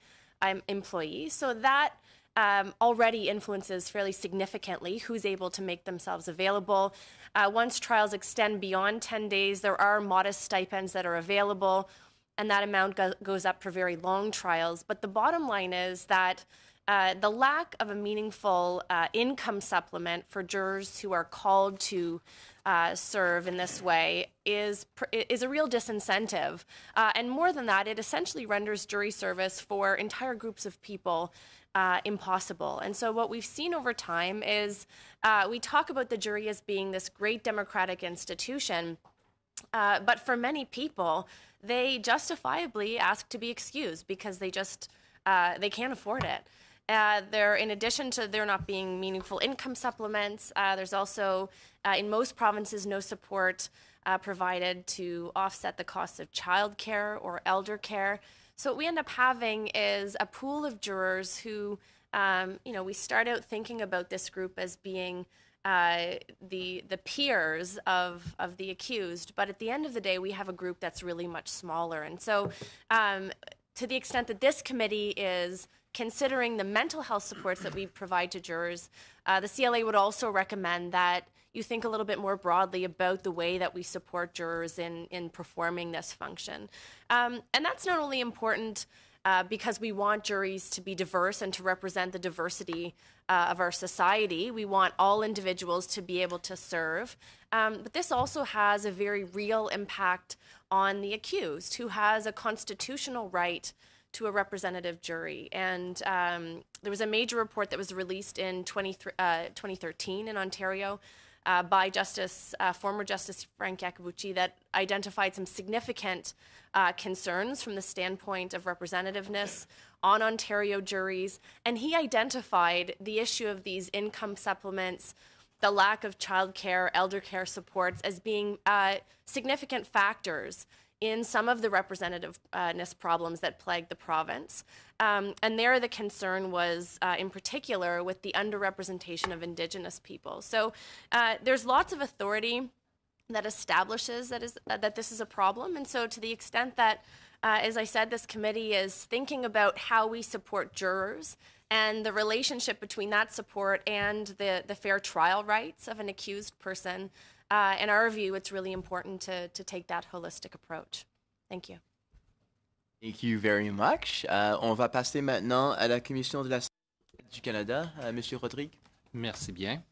employees. So that already influences fairly significantly who's able to make themselves available. Once trials extend beyond 10 days, there are modest stipends that are available, and that amount goes up for very long trials. But the bottom line is that the lack of a meaningful income supplement for jurors who are called to serve in this way is a real disincentive. And more than that, it essentially renders jury service for entire groups of people impossible. And so what we've seen over time is we talk about the jury as being this great democratic institution, but for many people, they justifiably ask to be excused because they just they can't afford it. In addition to there not being meaningful income supplements, there's also in most provinces no support provided to offset the costs of childcare or elder care. So what we end up having is a pool of jurors who, we start out thinking about this group as being the peers of the accused, but at the end of the day, we have a group that's really much smaller. And so to the extent that this committee is considering the mental health supports that we provide to jurors, the CLA would also recommend that you think a little bit more broadly about the way that we support jurors in performing this function. And that's not only important because we want juries to be diverse and to represent the diversity of our society. We want all individuals to be able to serve. But this also has a very real impact on the accused, who has a constitutional right to a representative jury. And there was a major report that was released in 2013 in Ontario by former Justice Frank Iacobucci that identified some significant concerns from the standpoint of representativeness on Ontario juries. And he identified the issue of these income supplements, the lack of childcare, elder care supports as being significant factors in some of the representativeness problems that plague the province. And there the concern was, in particular, with the underrepresentation of Indigenous people. So there's lots of authority that establishes that this is a problem. And so to the extent that, as I said, this committee is thinking about how we support jurors and the relationship between that support and the fair trial rights of an accused person, in our view, it's really important to take that holistic approach. Thank you.
Thank you very much. On va passer maintenant à la Commission de la Santé du Canada. Monsieur Rodrigue.
Merci bien.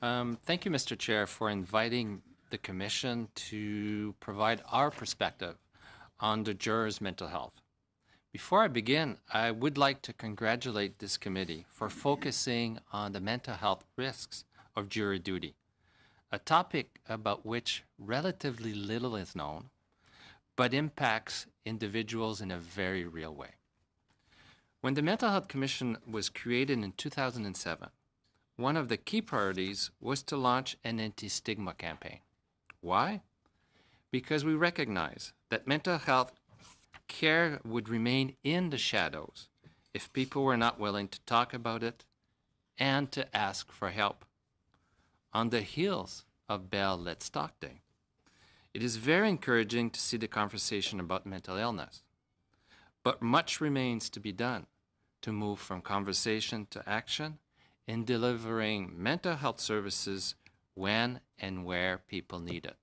Thank you, Mr. Chair, for inviting the Commission to provide our perspective on the jurors' mental health. Before I begin, I would like to congratulate this committee for focusing on the mental health risks of jury duty, a topic about which relatively little is known, but impacts individuals in a very real way. When the Mental Health Commission was created in 2007, one of the key priorities was to launch an anti-stigma campaign. Why? Because we recognize that mental health care would remain in the shadows if people were not willing to talk about it and to ask for help. On the heels of Bell Let's Talk Day, it is very encouraging to see the conversation about mental illness. But much remains to be done to move from conversation to action in delivering mental health services when and where people need it.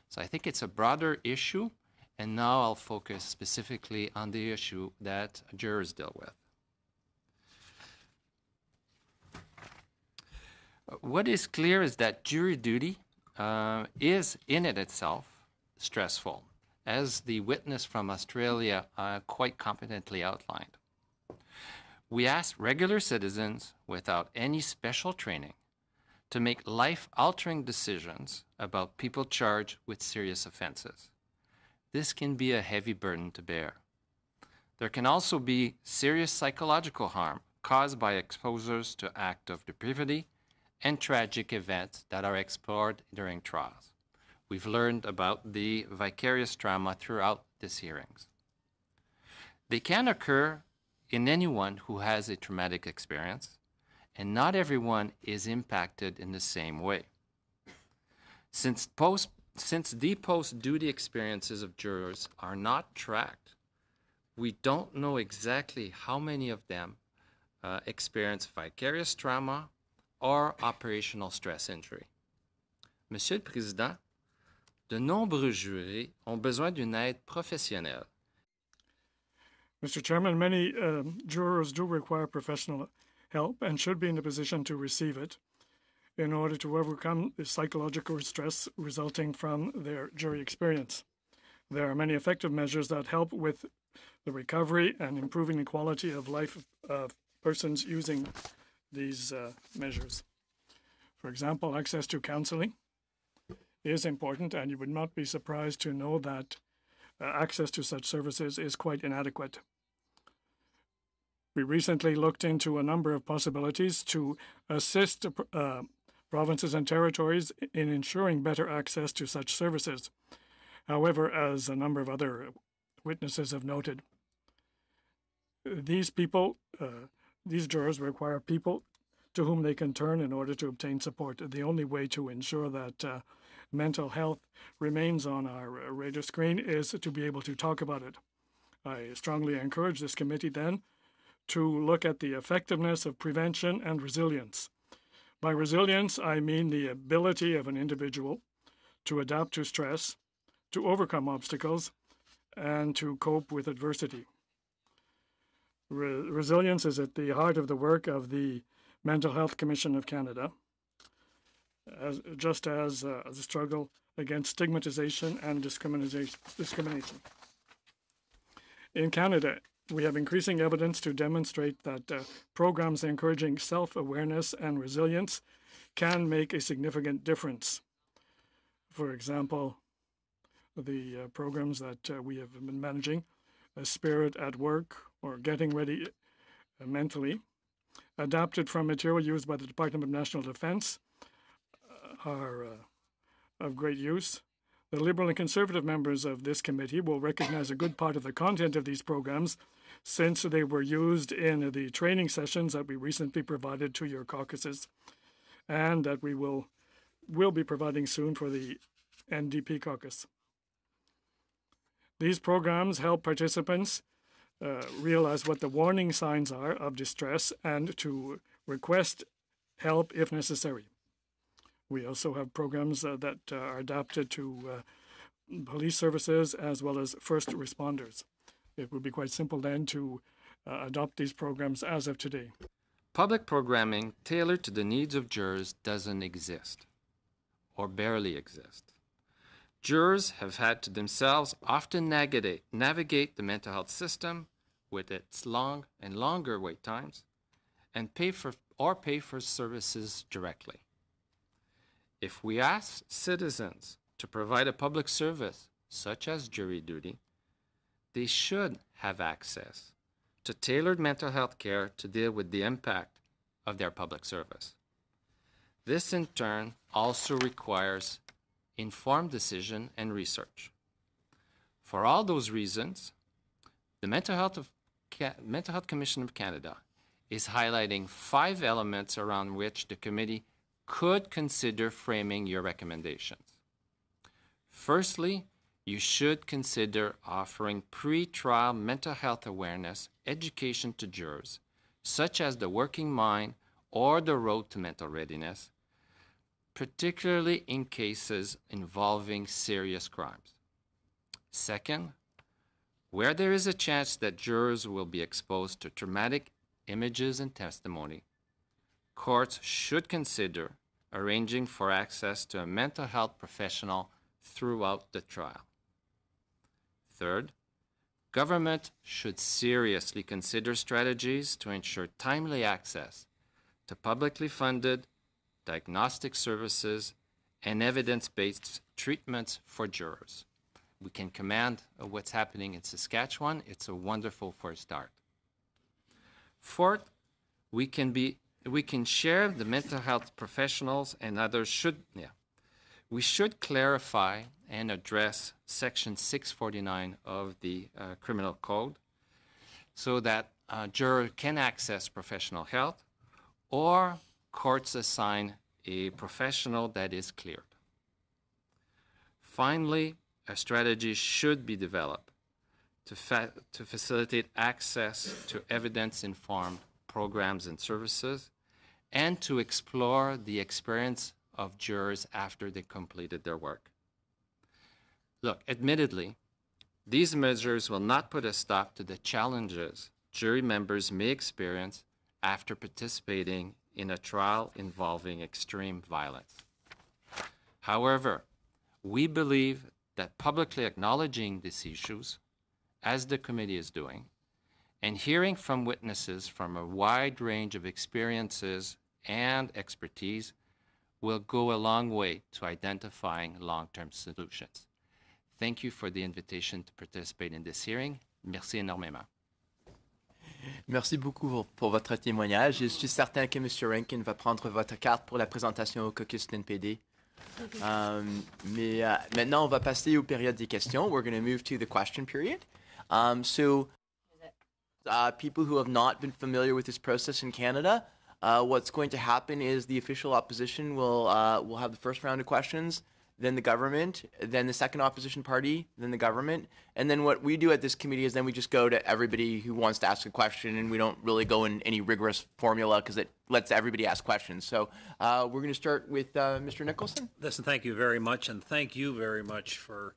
So I think it's a broader issue, and now I'll focus specifically on the issue that jurors deal with. What is clear is that jury duty is in it itself stressful, as the witness from Australia quite competently outlined. We asked regular citizens without any special training to make life-altering decisions about people charged with serious offenses. This can be a heavy burden to bear. There can also be serious psychological harm caused by exposures to acts of depravity and tragic events that are explored during trials. We've learned about the vicarious trauma throughout these hearings. They can occur in anyone who has a traumatic experience, and not everyone is impacted in the same way. Since the post-duty experiences of jurors are not tracked, we don't know exactly how many of them experience vicarious trauma or operational stress injury. Monsieur le Président, de nombreux jurés ont besoin d'une aide professionnelle.
Mr. Chairman, many jurors do require professional help and should be in a position to receive it in order to overcome the psychological stress resulting from their jury experience. There are many effective measures that help with the recovery and improving the quality of life of persons using these measures. For example, access to counselling is important, and you would not be surprised to know that access to such services is quite inadequate. We recently looked into a number of possibilities to assist provinces and territories in ensuring better access to such services. However, as a number of other witnesses have noted, these jurors require people to whom they can turn in order to obtain support. The only way to ensure that mental health remains on our radar screen is to be able to talk about it. I strongly encourage this committee then to look at the effectiveness of prevention and resilience. By resilience, I mean the ability of an individual to adapt to stress, to overcome obstacles, and to cope with adversity. Resilience is at the heart of the work of the Mental Health Commission of Canada, just as a struggle against stigmatization and discrimination. In Canada, we have increasing evidence to demonstrate that programs encouraging self-awareness and resilience can make a significant difference. For example, the programs that we have been managing, Spirit at Work or Getting Ready Mentally, adapted from material used by the Department of National Defense, are of great use. The Liberal and Conservative members of this committee will recognize a good part of the content of these programs since they were used in the training sessions that we recently provided to your caucuses and that we will be providing soon for the NDP caucus. These programs help participants realize what the warning signs are of distress and to request help if necessary. We also have programs that are adapted to police services as well as first responders. It would be quite simple then to adopt these programs as of today.
Public programming tailored to the needs of jurors doesn't exist, or barely exist. Jurors have had to themselves often navigate the mental health system with its long and longer wait times and pay for services directly. If we ask citizens to provide a public service, such as jury duty, they should have access to tailored mental health care to deal with the impact of their public service. This, in turn, also requires informed decision and research. For all those reasons, the Mental Health Commission of Canada is highlighting 5 elements around which the committee could consider framing your recommendations. Firstly, you should consider offering pre-trial mental health awareness education to jurors, such as the working mind or the road to mental readiness, particularly in cases involving serious crimes. Second, where there is a chance that jurors will be exposed to traumatic images and testimony, courts should consider arranging for access to a mental health professional throughout the trial. Third, government should seriously consider strategies to ensure timely access to publicly funded diagnostic services and evidence-based treatments for jurors. We can commend what's happening in Saskatchewan. It's a wonderful first start. Fourth, we can share the mental health professionals and others we should clarify and address Section 649 of the Criminal Code so that a juror can access professional help or courts assign a professional that is cleared. Finally, a strategy should be developed to facilitate access to evidence-informed programs and services and to explore the experience of jurors after they completed their work. Look, admittedly, these measures will not put a stop to the challenges jury members may experience after participating in a trial involving extreme violence. However, we believe that publicly acknowledging these issues, as the committee is doing, and hearing from witnesses from a wide range of experiences and expertise will go a long way to identifying long-term solutions. Thank you for the invitation to participate in this hearing. Merci énormément.
Merci beaucoup pour votre témoignage. Je suis certain que M. Rankin va prendre votre carte pour la présentation au caucus de l'NPD. Mais maintenant, on va passer aux périodes des questions. We're going to move to the question period. People who have not been familiar with this process in Canada, what's going to happen is the official opposition will have the first round of questions, then the government, then the second opposition party, then the government. And then what we do at this committee is then we just go to everybody who wants to ask a question, and we don't really go in any rigorous formula because it lets everybody ask questions. So we're going to start with Mr. Nicholson.
Listen, thank you very much, and thank you very much for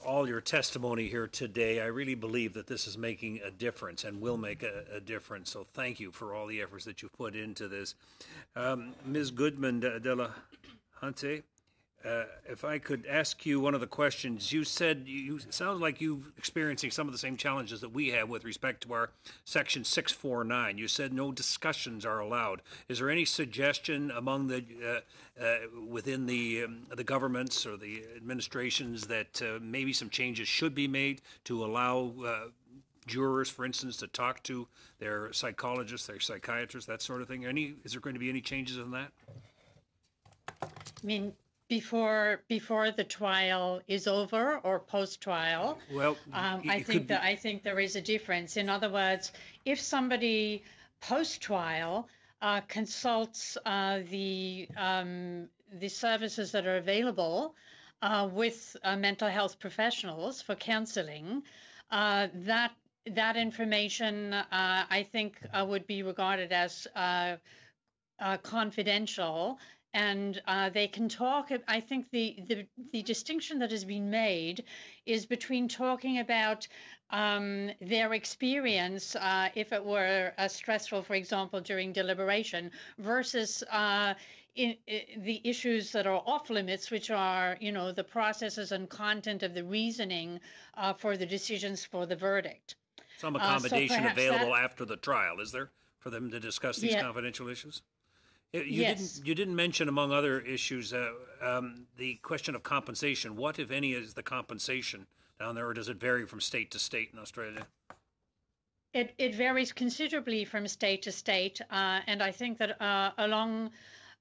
all your testimony here today. I really believe that this is making a difference and will make a difference. So thank you for all the efforts that you put into this. Ms. Goodman de la Hunte, if I could ask you one of the questions, you said you sound like you're experiencing some of the same challenges that we have with respect to our Section 649. You said no discussions are allowed. Is there any suggestion among the within the governments or the administrations that maybe some changes should be made to allow jurors, for instance, to talk to their psychologists, their psychiatrists, that sort of thing? Is there going to be any changes in that?
I mean, before the trial is over or post-trial,
well,
I think there is a difference. In other words, if somebody post-trial consults the services that are available with mental health professionals for counselling, that information I think would be regarded as confidential. And they can talk. I think the distinction that has been made is between talking about their experience, if it were stressful, for example, during deliberation, versus the issues that are off limits, which are, the processes and content of the reasoning for the decisions for the verdict.
Some accommodation available after the trial, is there, for them to discuss these confidential issues? You didn't mention, among other issues, the question of compensation. What, if any, is the compensation down there, or does it vary from state to state in Australia?
It varies considerably from state to state, and I think that along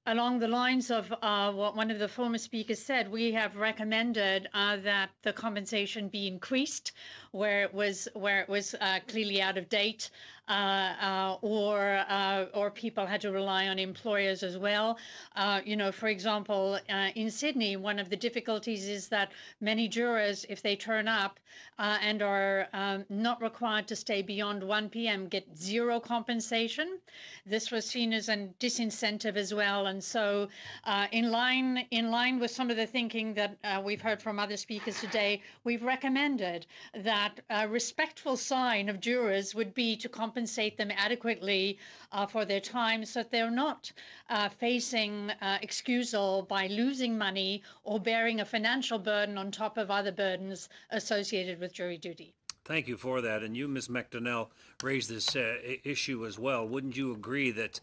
Along the lines of what one of the former speakers said, we have recommended that the compensation be increased where it was clearly out of date, or people had to rely on employers as well. For example, in Sydney, one of the difficulties is that many jurors, if they turn up and are not required to stay beyond 1 p.m., get zero compensation. This was seen as a disincentive as well. And so in line with some of the thinking that we've heard from other speakers today, we've recommended that a respectful sign of jurors would be to compensate them adequately for their time so that they're not facing excusal by losing money or bearing a financial burden on top of other burdens associated with jury duty.
Thank you for that. And you, Ms. McDonnell, raised this issue as well. Wouldn't you agree that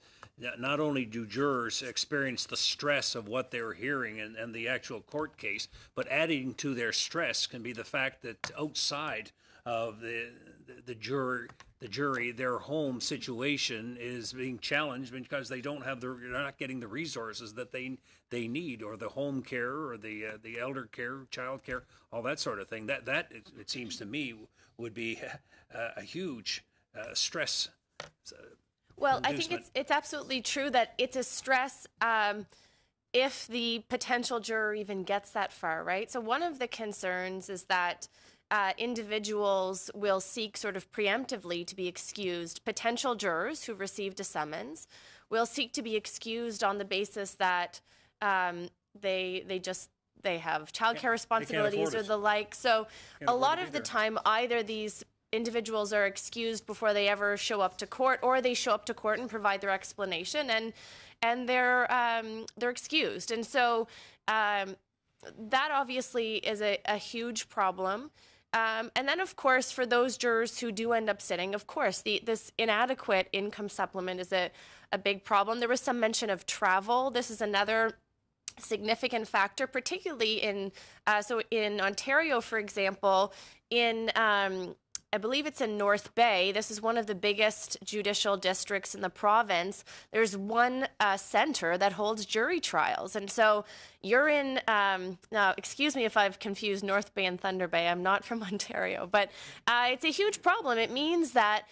not only do jurors experience the stress of what they're hearing and the actual court case, but adding to their stress can be the fact that outside of the jury, their home situation is being challenged because they're not getting the resources that they need, or the home care, or the elder care, child care, all that sort of thing. That it seems to me would be a huge stress.
Well, I think it's absolutely true that it's a stress if the potential juror even gets that far, right? So one of the concerns is that individuals will seek sort of preemptively to be excused. Potential jurors who received a summons will seek to be excused on the basis that they have childcare responsibilities or the like. So a lot of the time, either these individuals are excused before they ever show up to court, or they show up to court and provide their explanation, and they're excused. And so that obviously is a huge problem. And then, of course, for those jurors who do end up sitting, of course, this inadequate income supplement is a big problem. There was some mention of travel. This is another significant factor, particularly in Ontario, for example, I believe it's in North Bay. This is one of the biggest judicial districts in the province. There's one center that holds jury trials. And so you're in, now, excuse me if I've confused North Bay and Thunder Bay. I'm not from Ontario, but it's a huge problem. It means that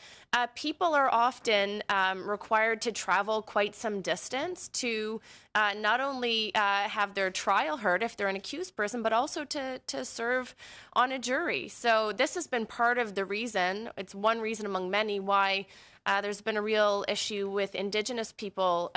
people are often required to travel quite some distance to not only have their trial heard if they're an accused person, but also to serve on a jury. So this has been part of the reason, it's one reason among many, why there's been a real issue with Indigenous people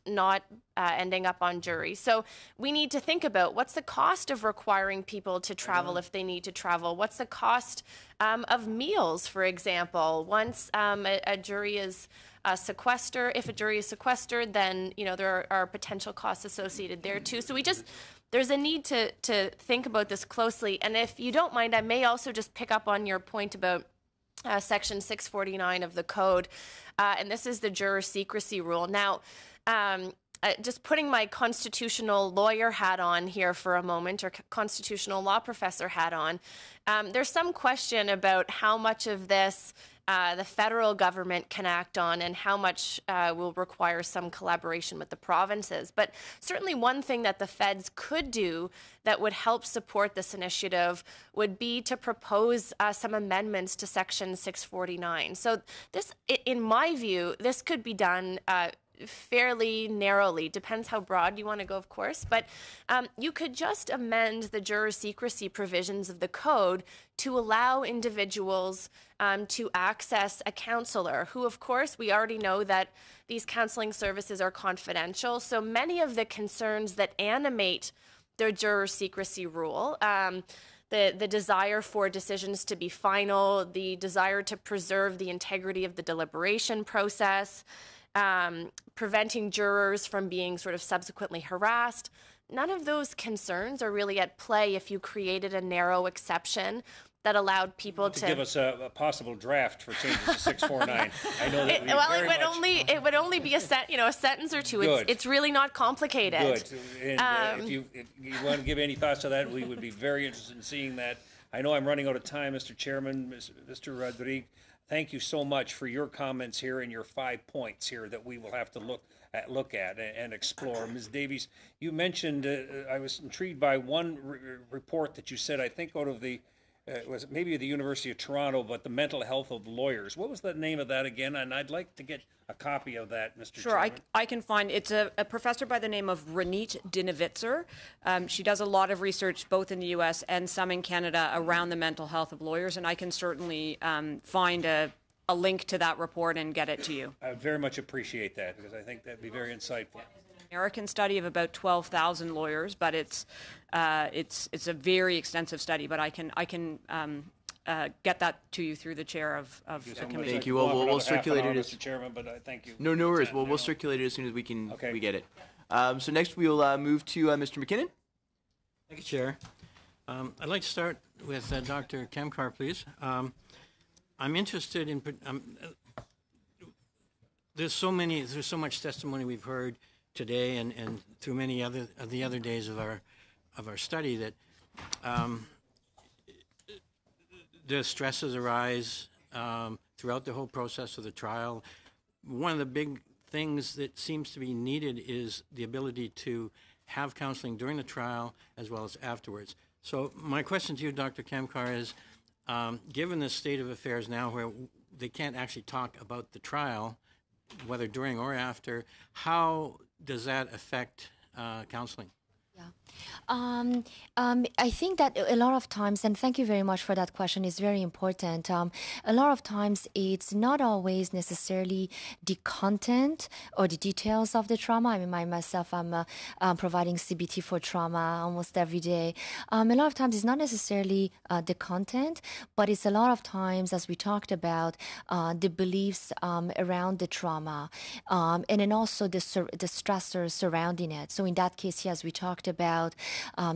not ending up on juries. So we need to think about what's the cost of requiring people to travel if they need to travel? What's the cost of meals, for example? Once a jury is sequestered, if a jury is sequestered, then there are potential costs associated there too. So there's a need to think about this closely. And if you don't mind, I may also just pick up on your point about Section 649 of the code, and this is the juror secrecy rule. Now, just putting my constitutional lawyer hat on here for a moment, or constitutional law professor hat on, there's some question about how much of this the federal government can act on and how much will require some collaboration with the provinces. But certainly one thing that the feds could do that would help support this initiative would be to propose some amendments to Section 649. So this, in my view, this could be done fairly narrowly. Depends how broad you want to go, of course. But you could just amend the juror secrecy provisions of the code to allow individuals to access a counselor who, of course, we already know that these counseling services are confidential. So many of the concerns that animate the juror secrecy rule, the desire for decisions to be final, the desire to preserve the integrity of the deliberation process, preventing jurors from being sort of subsequently harassed. None of those concerns are really at play if you created a narrow exception that allowed people to
give us a possible draft for changes to 649. I know that
it would only be a sentence or two. It's really not complicated.
Good. And if you want to give any thoughts to that, we would be very interested in seeing that I know I'm running out of time, Mr. Chairman, Mr. Rodriguez. Thank you so much for your comments here and your 5 points here that we will have to look at and explore. Ms. Davies, you mentioned, I was intrigued by one report that you said, I think out of the, was it maybe the University of Toronto, but the mental health of lawyers. What was the name of that again? And I'd like to get a copy of that, Mr.
Sure,
Chairman.
I can find, it's a professor by the name of Renate Dinovitzer. She does a lot of research both in the U.S. and some in Canada around the mental health of lawyers, and I can certainly find a link to that report and get it to you.
I very much appreciate that because I think that'd be very insightful.
American study of about 12,000 lawyers, but it's a very extensive study. But I can get that to you through the chair of the committee.
Thank you. We'll circulate it.
Mr. Chairman, but thank you.
No worries. We'll circulate it as soon as we get it. So next we'll move to Mr. McKinnon.
Thank you, Chair. I'd like to start with Dr. Kamkar, please. I'm interested in. There's so much testimony we've heard today, and through many other days of our study that the stresses arise throughout the whole process of the trial. One of the big things that seems to be needed is the ability to have counseling during the trial as well as afterwards. So my question to you, Dr. Kamkar, is given the state of affairs now where they can't actually talk about the trial, whether during or after, how does that affect counseling?
I think that a lot of times, and thank you very much for that question, is very important. A lot of times it's not always necessarily the content or the details of the trauma. I mean, myself, I'm providing CBT for trauma almost every day. A lot of times it's not necessarily the content, but it's a lot of times, as we talked about, the beliefs around the trauma, and then also the stressors surrounding it. So in that case, as we talked about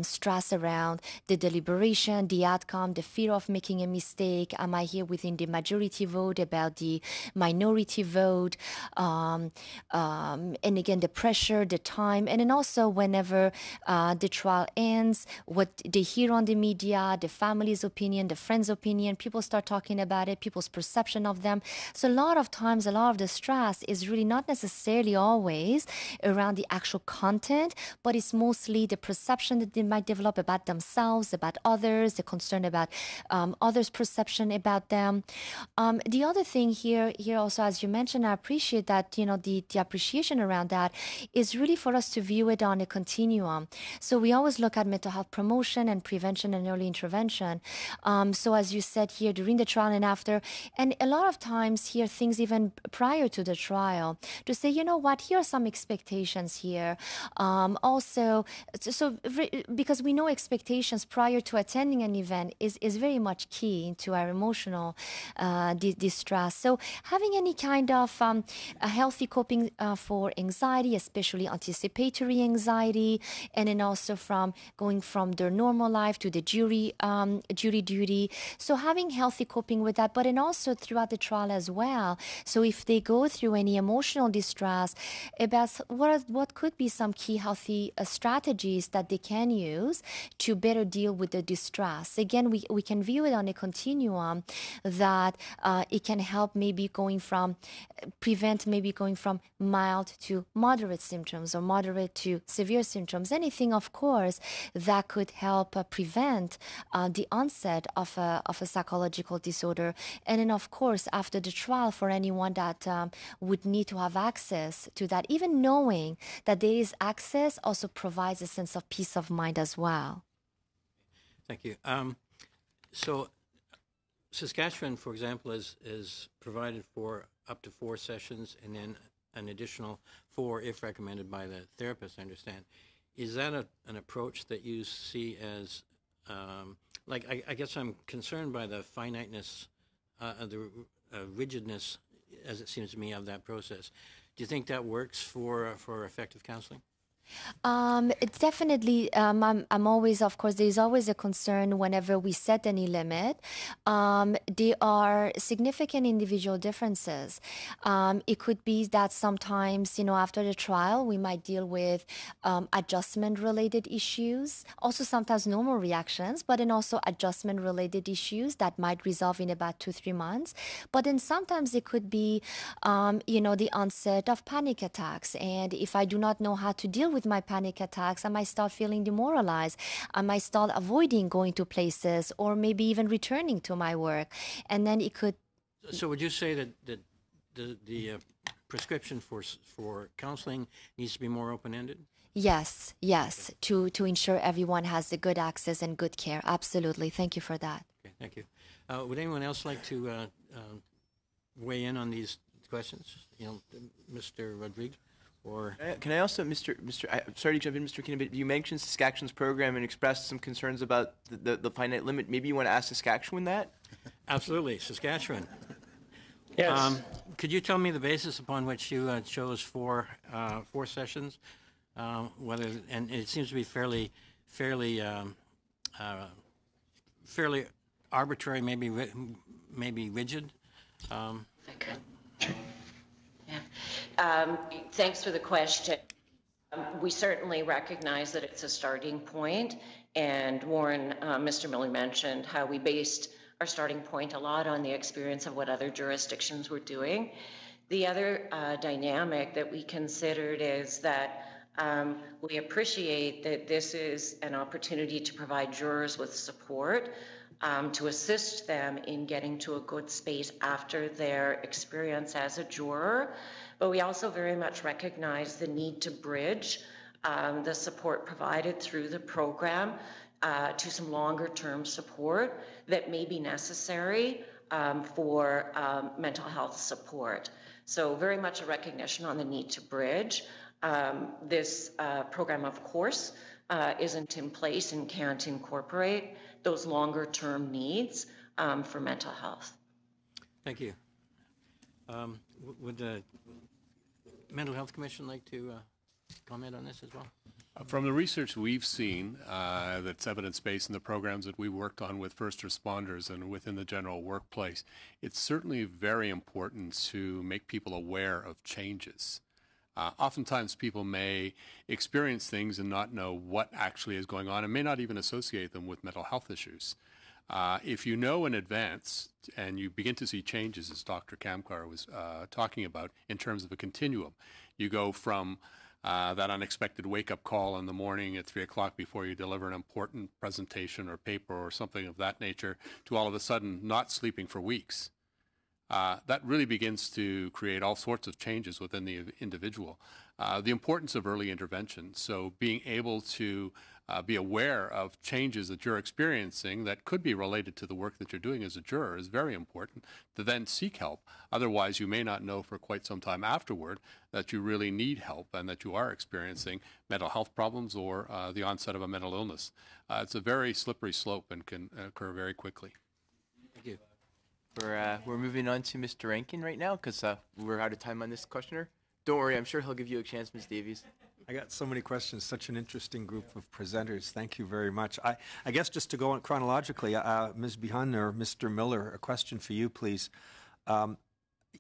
stress around the deliberation, the outcome, the fear of making a mistake. Am I here within the majority vote, about the minority vote? And again, the pressure, the time, and then also whenever the trial ends, what they hear on the media, the family's opinion, the friend's opinion, people start talking about it, people's perception of them. So a lot of times, a lot of the stress is really not necessarily always around the actual content, but it's mostly the perception that they might develop about themselves, about others, the concern about others' perception about them. The other thing here also, as you mentioned, I appreciate that, the appreciation around that is really for us to view it on a continuum. So we always look at mental health promotion and prevention and early intervention. So as you said here, during the trial and after, and a lot of times here, things even prior to the trial, to say, you know what, here are some expectations here. Also, because we know expectations prior to attending an event is very much key to our emotional distress. So having any kind of a healthy coping for anxiety, especially anticipatory anxiety, and then also from going from their normal life to the jury duty. So having healthy coping with that, but then also throughout the trial as well. So if they go through any emotional distress, about what could be some key healthy strategies that they can use to better deal with the distress. Again, we can view it on a continuum that it can help prevent going from mild to moderate symptoms or moderate to severe symptoms. Anything, of course, that could help prevent the onset of a psychological disorder. And then, of course, after the trial, for anyone that would need to have access to that, even knowing that there is access also provides a sense of peace of mind as well.
Thank you. So Saskatchewan, for example, is provided for up to 4 sessions and then an additional 4 if recommended by the therapist, I understand. Is that an approach that you see as, I guess I'm concerned by the finiteness, the rigidness, as it seems to me, of that process. Do you think that works for effective counseling?
It's definitely, I'm always, of course, there's always a concern whenever we set any limit. There are significant individual differences. It could be that sometimes, after the trial, we might deal with adjustment-related issues, also sometimes normal reactions, but then also adjustment-related issues that might resolve in about 2-3 months. But then sometimes it could be, the onset of panic attacks. And if I do not know how to deal with my panic attacks, I might start feeling demoralized. I might start avoiding going to places or maybe even returning to my work. And then it could.
So would you say that the prescription for counseling needs to be more open-ended?
Yes, to ensure everyone has a good access and good care. Absolutely. Thank you for that.
Okay, thank you. Would anyone else like to weigh in on these questions? Mr. Rodriguez? Or
can I also, Mr. I'm sorry to jump in, Mr. Keenan, but you mentioned Saskatchewan's program and expressed some concerns about the finite limit. Maybe you want to ask Saskatchewan that?
Absolutely, Saskatchewan.
Yes.
Could you tell me the basis upon which you chose four sessions? And it seems to be fairly arbitrary, maybe rigid.
Thanks for the question. We certainly recognize that it's a starting point, and Warren, Mr. Miller mentioned how we based our starting point a lot on the experience of what other jurisdictions were doing. The other dynamic that we considered is that we appreciate that this is an opportunity to provide jurors with support to assist them in getting to a good space after their experience as a juror. But we also very much recognize the need to bridge the support provided through the program to some longer term support that may be necessary for mental health support. So very much a recognition on the need to bridge. This program, of course, isn't in place and can't incorporate those longer term needs for mental health.
Thank you. Would the Mental Health Commission like to comment on this as well?
From the research we've seen that's evidence-based in the programs that we worked on with first responders and within the general workplace, it's certainly very important to make people aware of changes. Oftentimes people may experience things and not know what actually is going on and may not even associate them with mental health issues. If you know in advance and you begin to see changes, as Dr. Kamkar was talking about, in terms of a continuum, you go from that unexpected wake-up call in the morning at 3 o'clock before you deliver an important presentation or paper or something of that nature to all of a sudden not sleeping for weeks. That really begins to create all sorts of changes within the individual. The importance of early intervention, so being able to be aware of changes that you're experiencing that could be related to the work that you're doing as a juror is very important, to then seek help. Otherwise, you may not know for quite some time afterward that you really need help and that you are experiencing mental health problems or the onset of a mental illness. It's a very slippery slope and can occur very quickly.
Thank you.
We're moving on to Mr. Rankin right now because we're out of time on this questioner. Don't worry, I'm sure he'll give you a chance, Ms. Davies.
I got so many questions, such an interesting group of presenters. Thank you very much. I guess just to go on chronologically, Ms. Behan or Mr. Miller, a question for you, please.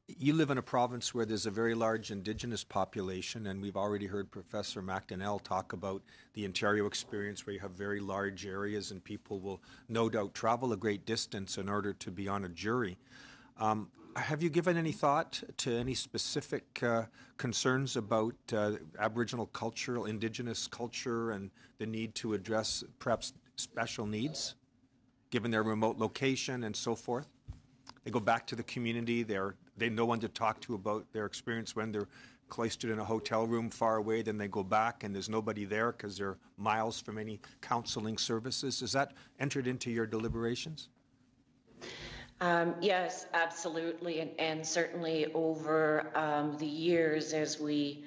You live in a province where there's a very large Indigenous population, and we've already heard Professor McDonnell talk about the Ontario experience where you have very large areas and people will no doubt travel a great distance in order to be on a jury. Have you given any thought to any specific concerns about Aboriginal culture, Indigenous culture, and the need to address perhaps special needs, given their remote location and so forth? They go back to the community, they know one to talk to about their experience when they're cloistered in a hotel room far away, then they go back and there's nobody there because they're miles from any counseling services. Is that entered into your deliberations?
Yes, absolutely, and certainly over the years as we,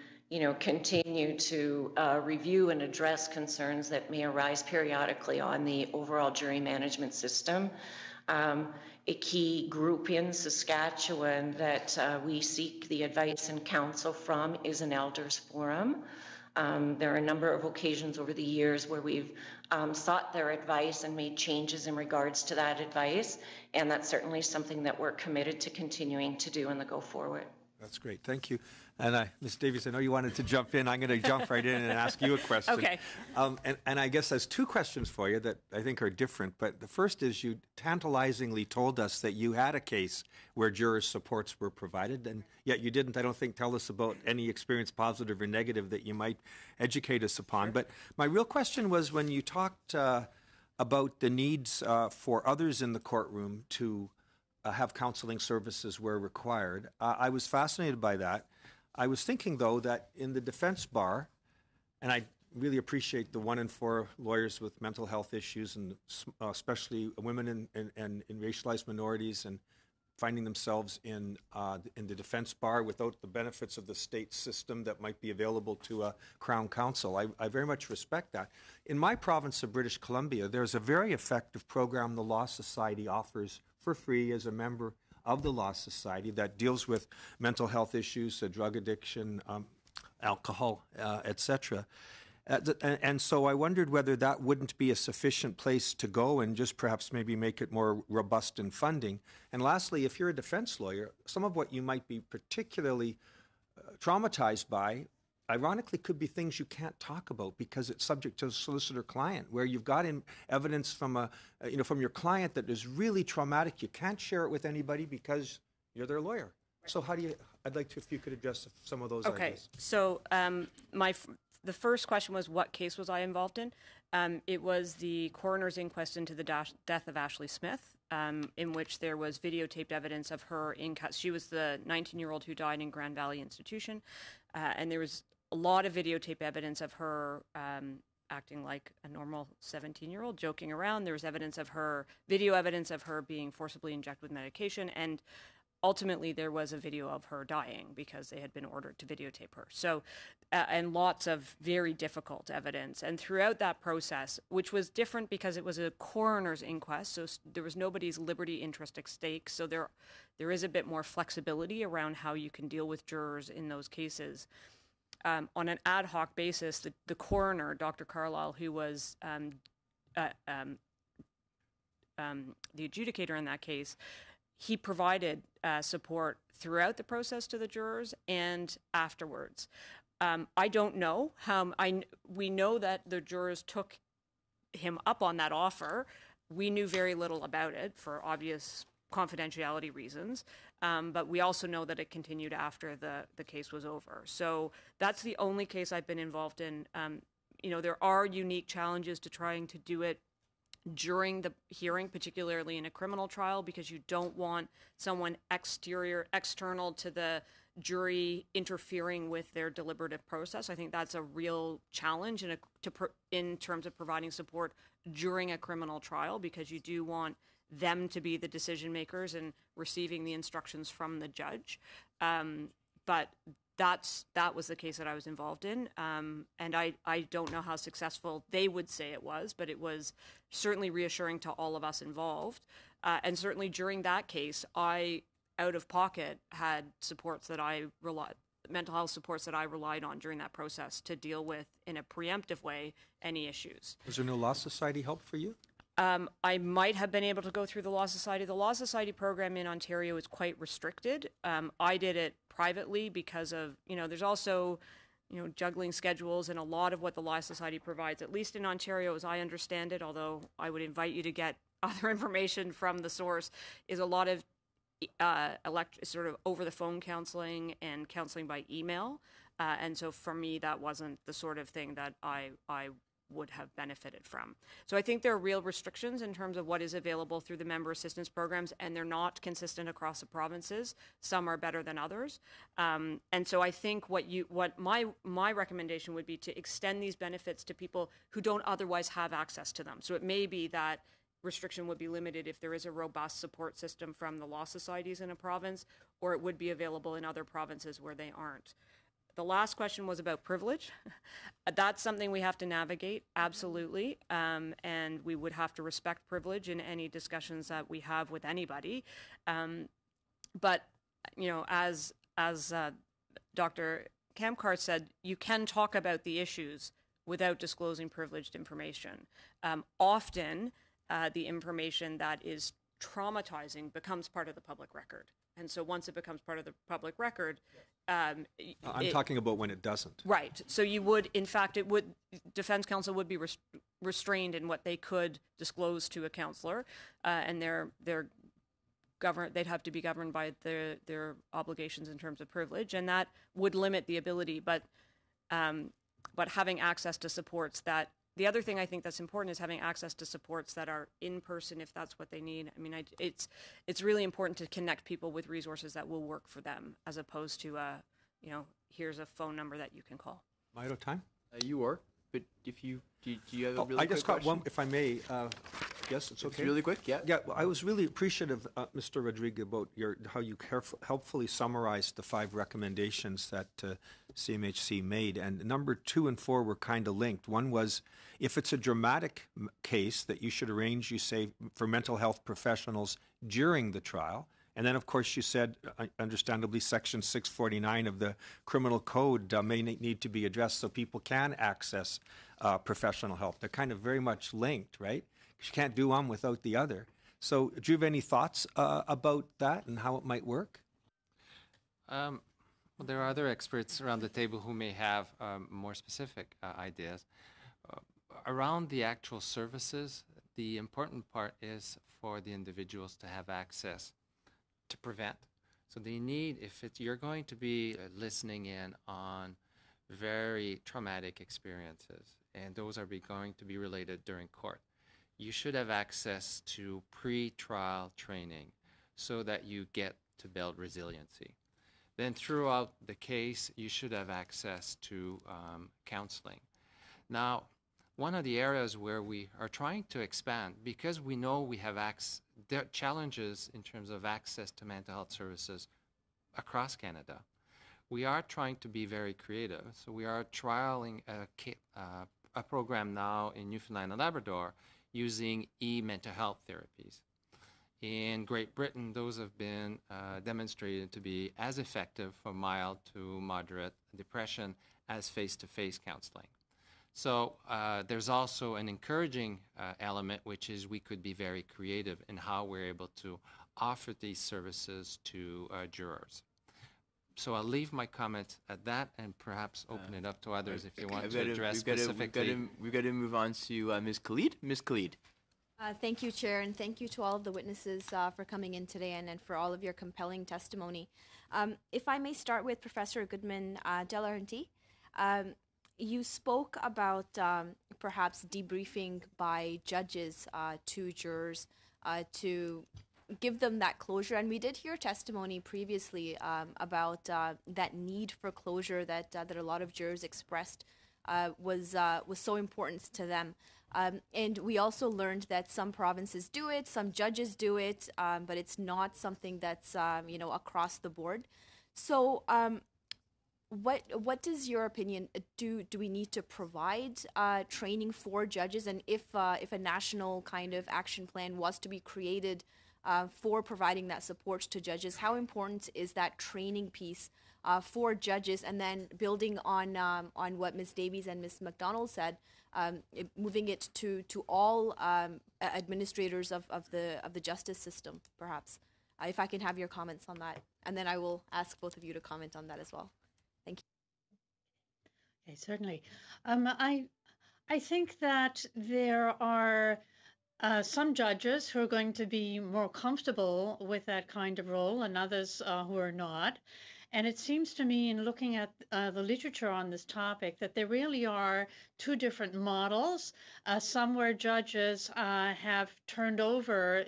continue to review and address concerns that may arise periodically on the overall jury management system. A key group in Saskatchewan that we seek the advice and counsel from is an elders forum. There are a number of occasions over the years where we've sought their advice and made changes in regards to that advice, and that's certainly something that we're committed to continuing to do in the go forward.
That's great. Thank you. And Ms. Davies, I know you wanted to jump in. I'm going to jump right in and ask you a question.
Okay.
And I guess there's two questions for you that I think are different. But the first is you tantalizingly told us that you had a case where juror supports were provided, and yet you didn't, I don't think, tell us about any experience, positive or negative, that you might educate us upon. Sure. But my real question was when you talked about the needs for others in the courtroom to have counseling services where required. I was fascinated by that. I was thinking, though, that in the defense bar, and I really appreciate the 1 in 4 lawyers with mental health issues, and especially women and racialized minorities, and finding themselves in the defense bar without the benefits of the state system that might be available to a Crown Counsel. I very much respect that. In my province of British Columbia, there's a very effective program the Law Society offers for free as a member of the Law Society that deals with mental health issues, drug addiction, alcohol, etc. And so I wondered whether that wouldn't be a sufficient place to go and just perhaps maybe make it more robust in funding. And lastly, if you're a defense lawyer, some of what you might be particularly traumatized by, ironically, could be things you can't talk about because it's subject to a solicitor-client, where you've got evidence from from your client that is really traumatic. You can't share it with anybody because you're their lawyer. So how do you? I'd like to, if you could address some of those ideas.
Okay. So the first question was, what case was I involved in? It was the coroner's inquest into the death of Ashley Smith, in which there was videotaped evidence of her in custody. She was the 19-year-old who died in Grand Valley Institution, and there was a lot of videotape evidence of her acting like a normal 17-year-old, joking around. There was video evidence of her being forcibly injected with medication, and ultimately there was a video of her dying because they had been ordered to videotape her. So, and lots of very difficult evidence. And throughout that process, which was different because it was a coroner's inquest, so there was nobody's liberty interest at stake, so there is a bit more flexibility around how you can deal with jurors in those cases. On an ad hoc basis, the coroner, Dr. Carlisle, who was the adjudicator in that case, he provided support throughout the process to the jurors and afterwards. I don't know how. We know that the jurors took him up on that offer. We knew very little about it for obvious confidentiality reasons, but we also know that it continued after the case was over. So that's the only case I've been involved in. There are unique challenges to trying to do it during the hearing, particularly in a criminal trial, because you don't want someone external to the jury interfering with their deliberative process. I think that's a real challenge in terms of providing support during a criminal trial, because you do want them to be the decision makers and receiving the instructions from the judge. But that was the case that I was involved in. And I don't know how successful they would say it was, but it was certainly reassuring to all of us involved. And certainly during that case, I, out of pocket, had mental health supports that I relied on during that process to deal with, in a preemptive way, any issues.
Was there no Law Society help for you?
I might have been able to go through the Law Society. The Law Society program in Ontario is quite restricted. I did it privately because of, there's also, juggling schedules, and a lot of what the Law Society provides, at least in Ontario as I understand it, although I would invite you to get other information from the source, is a lot of sort of over-the-phone counseling and counseling by email. And so for me, that wasn't the sort of thing that I would have benefited from. So I think there are real restrictions in terms of what is available through the member assistance programs, and they're not consistent across the provinces. Some are better than others. And so I think what my recommendation would be to extend these benefits to people who don't otherwise have access to them. So it may be that restriction would be limited if there is a robust support system from the law societies in a province, or it would be available in other provinces where they aren't. The last question was about privilege. That's something we have to navigate, absolutely, and we would have to respect privilege in any discussions that we have with anybody. But as Dr. Kamkar said, you can talk about the issues without disclosing privileged information. Often, the information that is traumatizing becomes part of the public record. And so once it becomes part of the public record,
I'm talking about when it doesn't.
Right. So you would, in fact, defense counsel would be restrained in what they could disclose to a counselor, and they'd have to be governed by their obligations in terms of privilege, and that would limit the ability. But having access to supports that. The other thing I think that's important is having access to supports that are in person if that's what they need. I mean, it's really important to connect people with resources that will work for them, as opposed to here's a phone number that you can call.
Am I out of time?
You are, but if you do you have a really
I just got
question?
one, if I may. Yes, it's okay.
It's really quick, yeah.
Yeah, I was really appreciative, Mr. Rodriguez, about how you helpfully summarized the 5 recommendations that CMHC made, and number 2 and 4 were kind of linked. One was, if it's a dramatic case, that you should arrange, you say, for mental health professionals during the trial. And then, of course, you said, understandably, Section 649 of the Criminal Code may need to be addressed so people can access professional help. They're kind of very much linked, right? You can't do one without the other. So do you have any thoughts about that and how it might work?
Well, there are other experts around the table who may have more specific ideas. Around the actual services, the important part is for the individuals to have access to prevent. So they need, you're going to be listening in on very traumatic experiences, and those are going to be related during court, you should have access to pre-trial training so that you get to build resiliency. Then throughout the case, you should have access to counseling. Now, one of the areas where we are trying to expand, because we know we have there are challenges in terms of access to mental health services across Canada, we are trying to be very creative. So we are trialing a program now in Newfoundland and Labrador using e-mental health therapies. In Great Britain, those have been demonstrated to be as effective for mild to moderate depression as face-to-face counseling. So there's also an encouraging element, which is we could be very creative in how we're able to offer these services to jurors. So I'll leave my comments at that and perhaps open it up to others if you want to address specifically.
We've got to move on to Ms. Khalid. Ms. Khalid.
Thank you, Chair, and thank you to all of the witnesses for coming in today and for all of your compelling testimony. If I may start with Professor Goodman Delarenty, you spoke about perhaps debriefing by judges to jurors to give them that closure, and we did hear testimony previously about that need for closure that a lot of jurors expressed was so important to them. And we also learned that some provinces do it, some judges do it, but it's not something that's across the board. So what is your opinion? Do we need to provide training for judges, and if a national kind of action plan was to be created for providing that support to judges, how important is that training piece for judges? And then building on what Ms. Davies and Ms. McDonald said, moving it to all administrators of the justice system, perhaps. If I can have your comments on that, and then I will ask both of you to comment on that as well. Thank you.
Okay, certainly. I think that there are some judges who are going to be more comfortable with that kind of role and others who are not. And it seems to me, in looking at the literature on this topic, that there really are 2 different models. Some where judges have turned over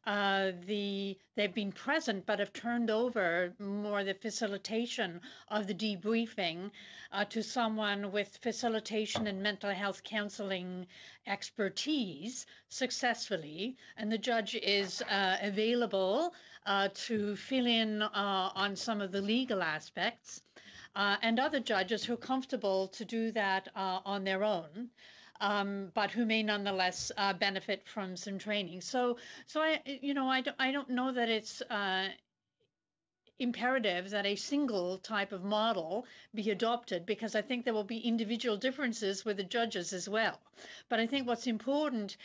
they've been present but have turned over more the facilitation of the debriefing to someone with facilitation and mental health counseling expertise successfully, and the judge is available to fill in on some of the legal aspects, and other judges who are comfortable to do that on their own. But who may nonetheless benefit from some training. So I don't know that imperative that a single type of model be adopted, because I think there will be individual differences with the judges as well. But I think what's important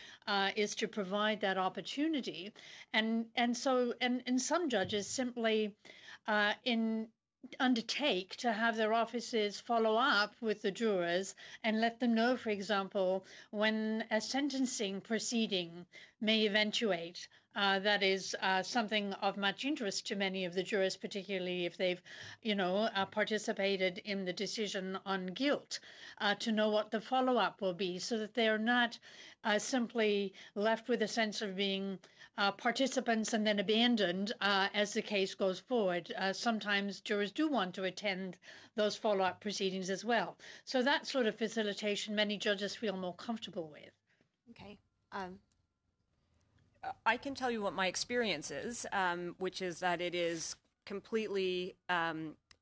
is to provide that opportunity. And some judges simply undertake to have their offices follow up with the jurors and let them know, for example, when a sentencing proceeding may eventuate. That is something of much interest to many of the jurors, particularly if they've, participated in the decision on guilt, to know what the follow-up will be, so that they're not simply left with a sense of being participants and then abandoned as the case goes forward. Sometimes jurors do want to attend those follow-up proceedings as well. So that sort of facilitation, many judges feel more comfortable with.
Okay.
I can tell you what my experience is, which is that it is completely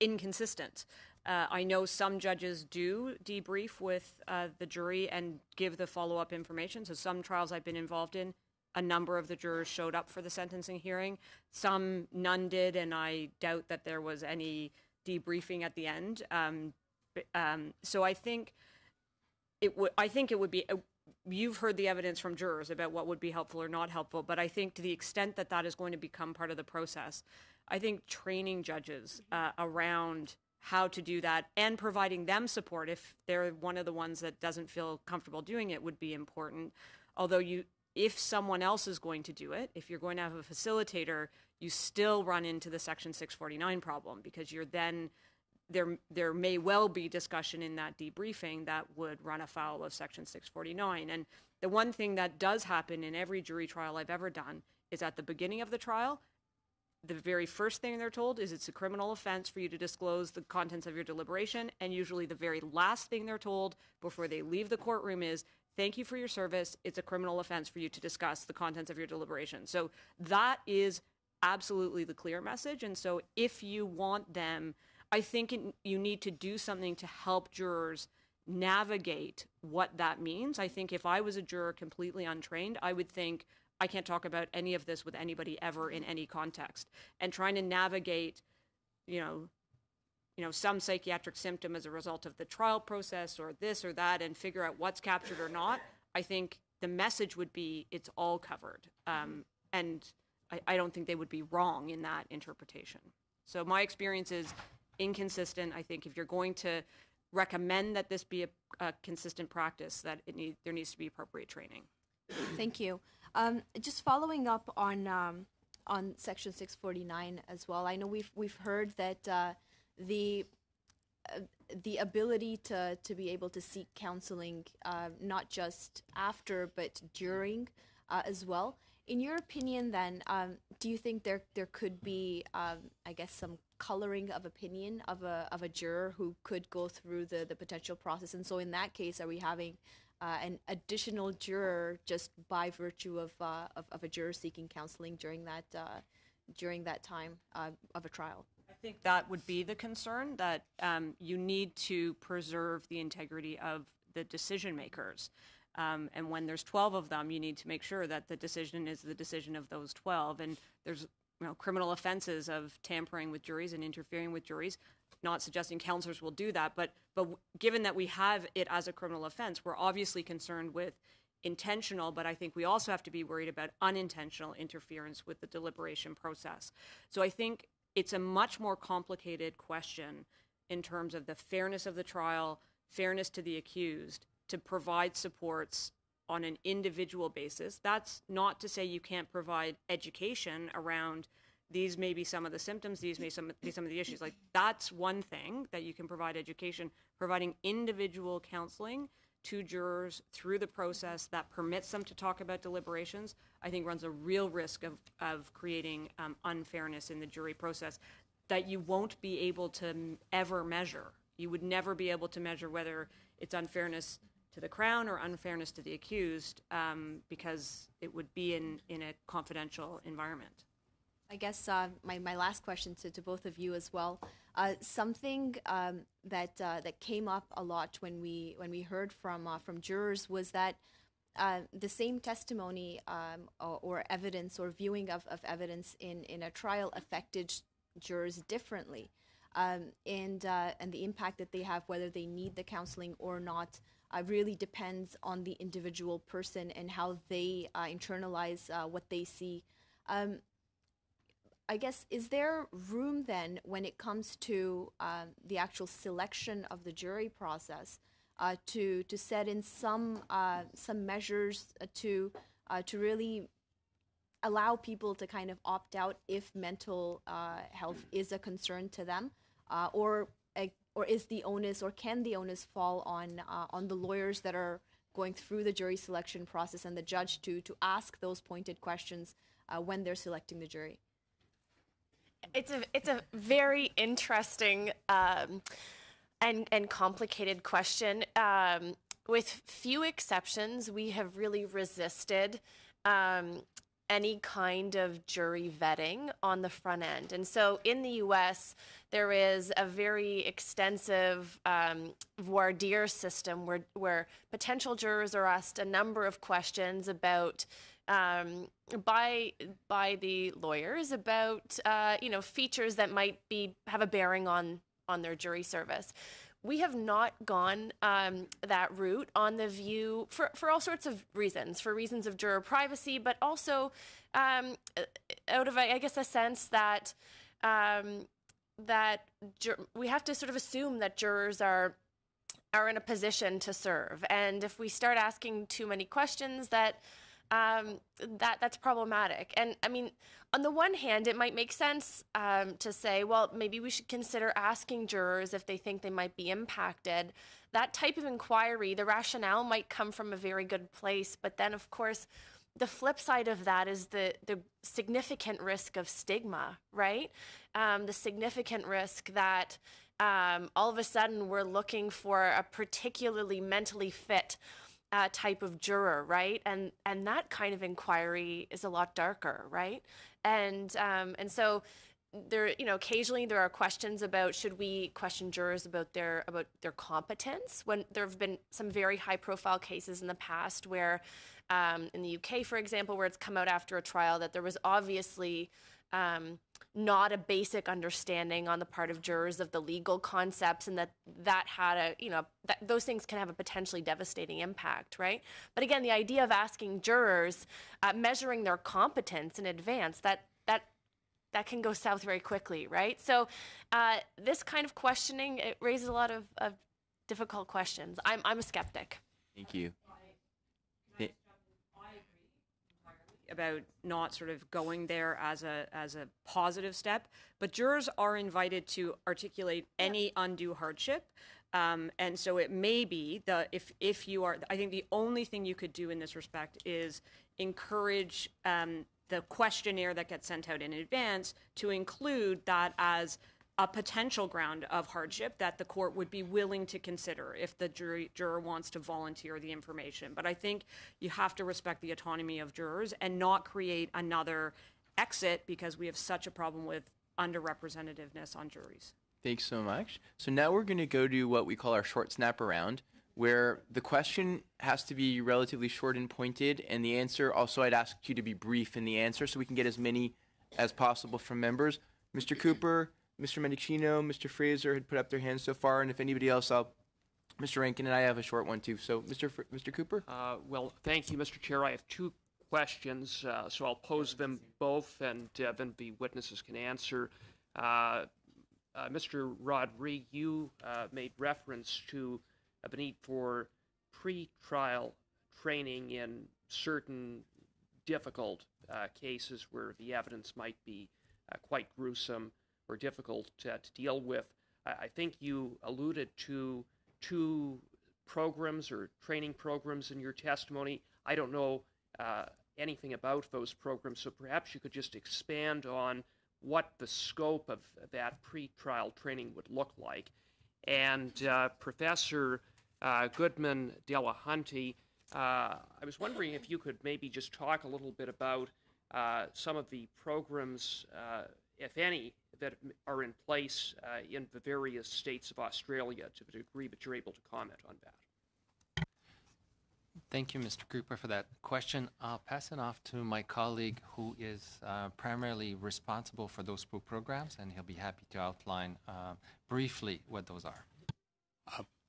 inconsistent. I know some judges do debrief with the jury and give the follow-up information. So some trials I've been involved in, a number of the jurors showed up for the sentencing hearing. None did, and I doubt that there was any debriefing at the end. So I think it would be. You've heard the evidence from jurors about what would be helpful or not helpful, but I think to the extent that that is going to become part of the process, I think training judges around how to do that and providing them support if they're one of the ones that doesn't feel comfortable doing it would be important. Although if someone else is going to do it, if you're going to have a facilitator, you still run into the Section 649 problem, because you're then there may well be discussion in that debriefing that would run afoul of Section 649. And the one thing that does happen in every jury trial I've ever done is at the beginning of the trial, the very first thing they're told is it's a criminal offense for you to disclose the contents of your deliberation. And usually the very last thing they're told before they leave the courtroom is, thank you for your service. It's a criminal offense for you to discuss the contents of your deliberation. So that is absolutely the clear message. And so if you want them, I think you need to do something to help jurors navigate what that means. I think if I was a juror completely untrained, I would think, I can't talk about any of this with anybody ever in any context. And trying to navigate, some psychiatric symptom as a result of the trial process or this or that and figure out what's captured or not, I think the message would be it's all covered. And I don't think they would be wrong in that interpretation. So my experience is inconsistent. I think if you're going to recommend that this be a consistent practice, that there needs to be appropriate training.
Thank you. Just following up on Section 649 as well. I know we've heard that the ability to be able to seek counseling not just after but during as well. In your opinion, then, do you think there could be, some coloring of opinion of a juror who could go through the potential process? And so in that case, are we having an additional juror just by virtue of a juror seeking counseling during that time of a trial?
I think that would be the concern, that you need to preserve the integrity of the decision makers. And when there's 12 of them, you need to make sure that the decision is the decision of those 12. And there's criminal offenses of tampering with juries and interfering with juries. Not suggesting counselors will do that, but given that we have it as a criminal offense, we're obviously concerned with intentional, but I think we also have to be worried about unintentional interference with the deliberation process. So I think it's a much more complicated question in terms of the fairness of the trial, fairness to the accused, to provide supports on an individual basis. That's not to say you can't provide education around these may be some of the symptoms, these may be some of the issues. Like, that's one thing that you can provide education. Providing individual counseling to jurors through the process that permits them to talk about deliberations, I think runs a real risk of creating unfairness in the jury process that you won't be able to ever measure. You would never be able to measure whether it's unfairness to the Crown or unfairness to the accused, because it would be in a confidential environment.
I guess my last question to both of you as well. Something that came up a lot when we heard from jurors was that the same testimony or evidence or viewing of evidence in a trial affected jurors differently, and the impact that they have, whether they need the counseling or not, really depends on the individual person and how they internalize what they see. I guess, is there room then, when it comes to the actual selection of the jury process, to set in some measures to really allow people to kind of opt out if mental health is a concern to them, or is the onus, or can the onus fall on the lawyers that are going through the jury selection process and the judge to ask those pointed questions when they're selecting the jury?
It's a very interesting and complicated question. With few exceptions, we have really resisted any kind of jury vetting on the front end. And so in the U.S., there is a very extensive voir dire system where potential jurors are asked a number of questions about by the lawyers about features that might have a bearing on their jury service. We have not gone that route on the view for all sorts of reasons, for reasons of juror privacy, but also out of, I guess, a sense that we have to sort of assume that jurors are in a position to serve, and if we start asking too many questions, that's problematic. And I mean, on the one hand, it might make sense to say, well, maybe we should consider asking jurors if they think they might be impacted. That type of inquiry, the rationale might come from a very good place, but then, of course, the flip side of that is the significant risk of stigma, right? The significant risk that all of a sudden we're looking for a particularly mentally fit type of juror, right? And that kind of inquiry is a lot darker, right? And so there, occasionally there are questions about, should we question jurors about their competence? When there have been some very high profile cases in the past where, in the UK, for example, where it's come out after a trial that there was obviously not a basic understanding on the part of jurors of the legal concepts, and that had those things can have a potentially devastating impact, right? But again, the idea of asking jurors, measuring their competence in advance, that can go south very quickly, right? So this kind of questioning, it raises a lot of difficult questions. I'm a skeptic.
Thank you.
About not sort of going there as a positive step, but jurors are invited to articulate any undue hardship, and so it may be if you are, I think the only thing you could do in this respect is encourage the questionnaire that gets sent out in advance to include that as a potential ground of hardship that the court would be willing to consider if the juror wants to volunteer the information. But I think you have to respect the autonomy of jurors and not create another exit because we have such a problem with underrepresentativeness on juries.
Thanks so much. So now we're going to go to what we call our short snap around, where the question has to be relatively short and pointed, and the answer also, I'd ask you to be brief in the answer so we can get as many as possible from members. Mr. Cooper, Mr. Mendicino, Mr. Fraser had put up their hands so far, and if anybody else, Mr. Rankin and I have a short one too. So, Mr. Cooper?
Well, thank you, Mr. Chair. I have two questions, so I'll pose them both, and then the witnesses can answer. Mr. Rodrigue, you made reference to the need for pre-trial training in certain difficult cases where the evidence might be quite gruesome or difficult to deal with. I think you alluded to 2 programs or training programs in your testimony. I don't know anything about those programs, so perhaps you could just expand on what the scope of that pre-trial training would look like. And Professor Goodman-Delahunty, I was wondering if you could maybe just talk a little bit about some of the programs, if any, that are in place in the various states of Australia to the degree that you're able to comment on that.
Thank you, Mr. Cooper, for that question. I'll pass it off to my colleague who is primarily responsible for those programs, and he'll be happy to outline briefly what those are.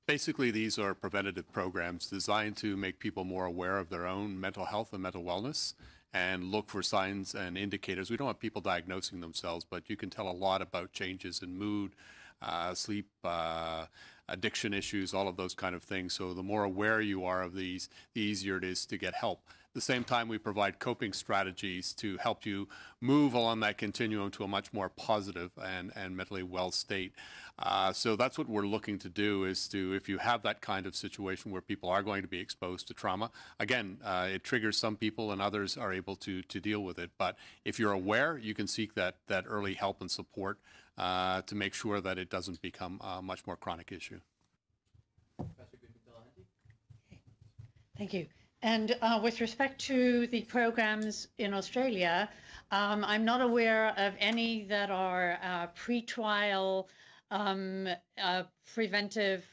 Basically, these are preventative programs designed to make people more aware of their own mental health and mental wellness and look for signs and indicators. We don't want people diagnosing themselves, but you can tell a lot about changes in mood, sleep, addiction issues, all of those kind of things. So the more aware you are of these, the easier it is to get help. At the same time, we provide coping strategies to help you move along that continuum to a much more positive and mentally well state. So that's what we're looking to do, is to, if you have that kind of situation where people are going to be exposed to trauma, again, it triggers some people and others are able to deal with it. But if you're aware, you can seek that early help and support to make sure that it doesn't become a much more chronic issue.
Thank you. And with respect to the programs in Australia, I'm not aware of any that are pre-trial preventive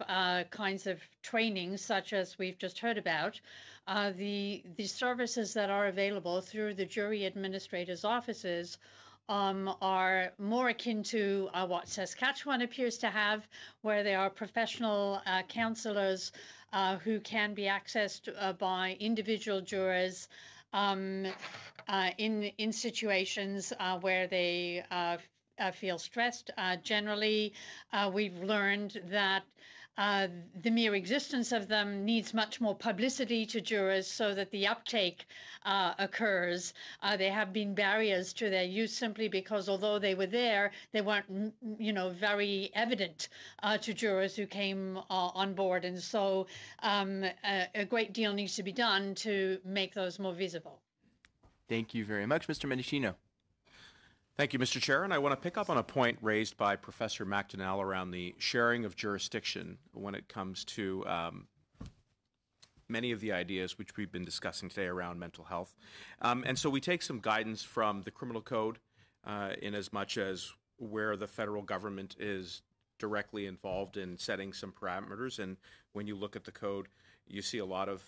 kinds of training, such as we've just heard about. The services that are available through the jury administrators' offices are more akin to what Saskatchewan appears to have, where there are professional counselors who can be accessed by individual jurors in situations where they feel stressed. Generally, we've learned that the mere existence of them needs much more publicity to jurors so that the uptake occurs. There have been barriers to their use simply because although they were there, they weren't, very evident to jurors who came on board. And so a great deal needs to be done to make those more visible.
Thank you very much, Mr. Mendicino.
Thank you, Mr. Chair. And I want to pick up on a point raised by Professor McDonnell around the sharing of jurisdiction when it comes to many of the ideas which we've been discussing today around mental health. And so we take some guidance from the criminal code in as much as where the federal government is directly involved in setting some parameters. And when you look at the code, you see a lot of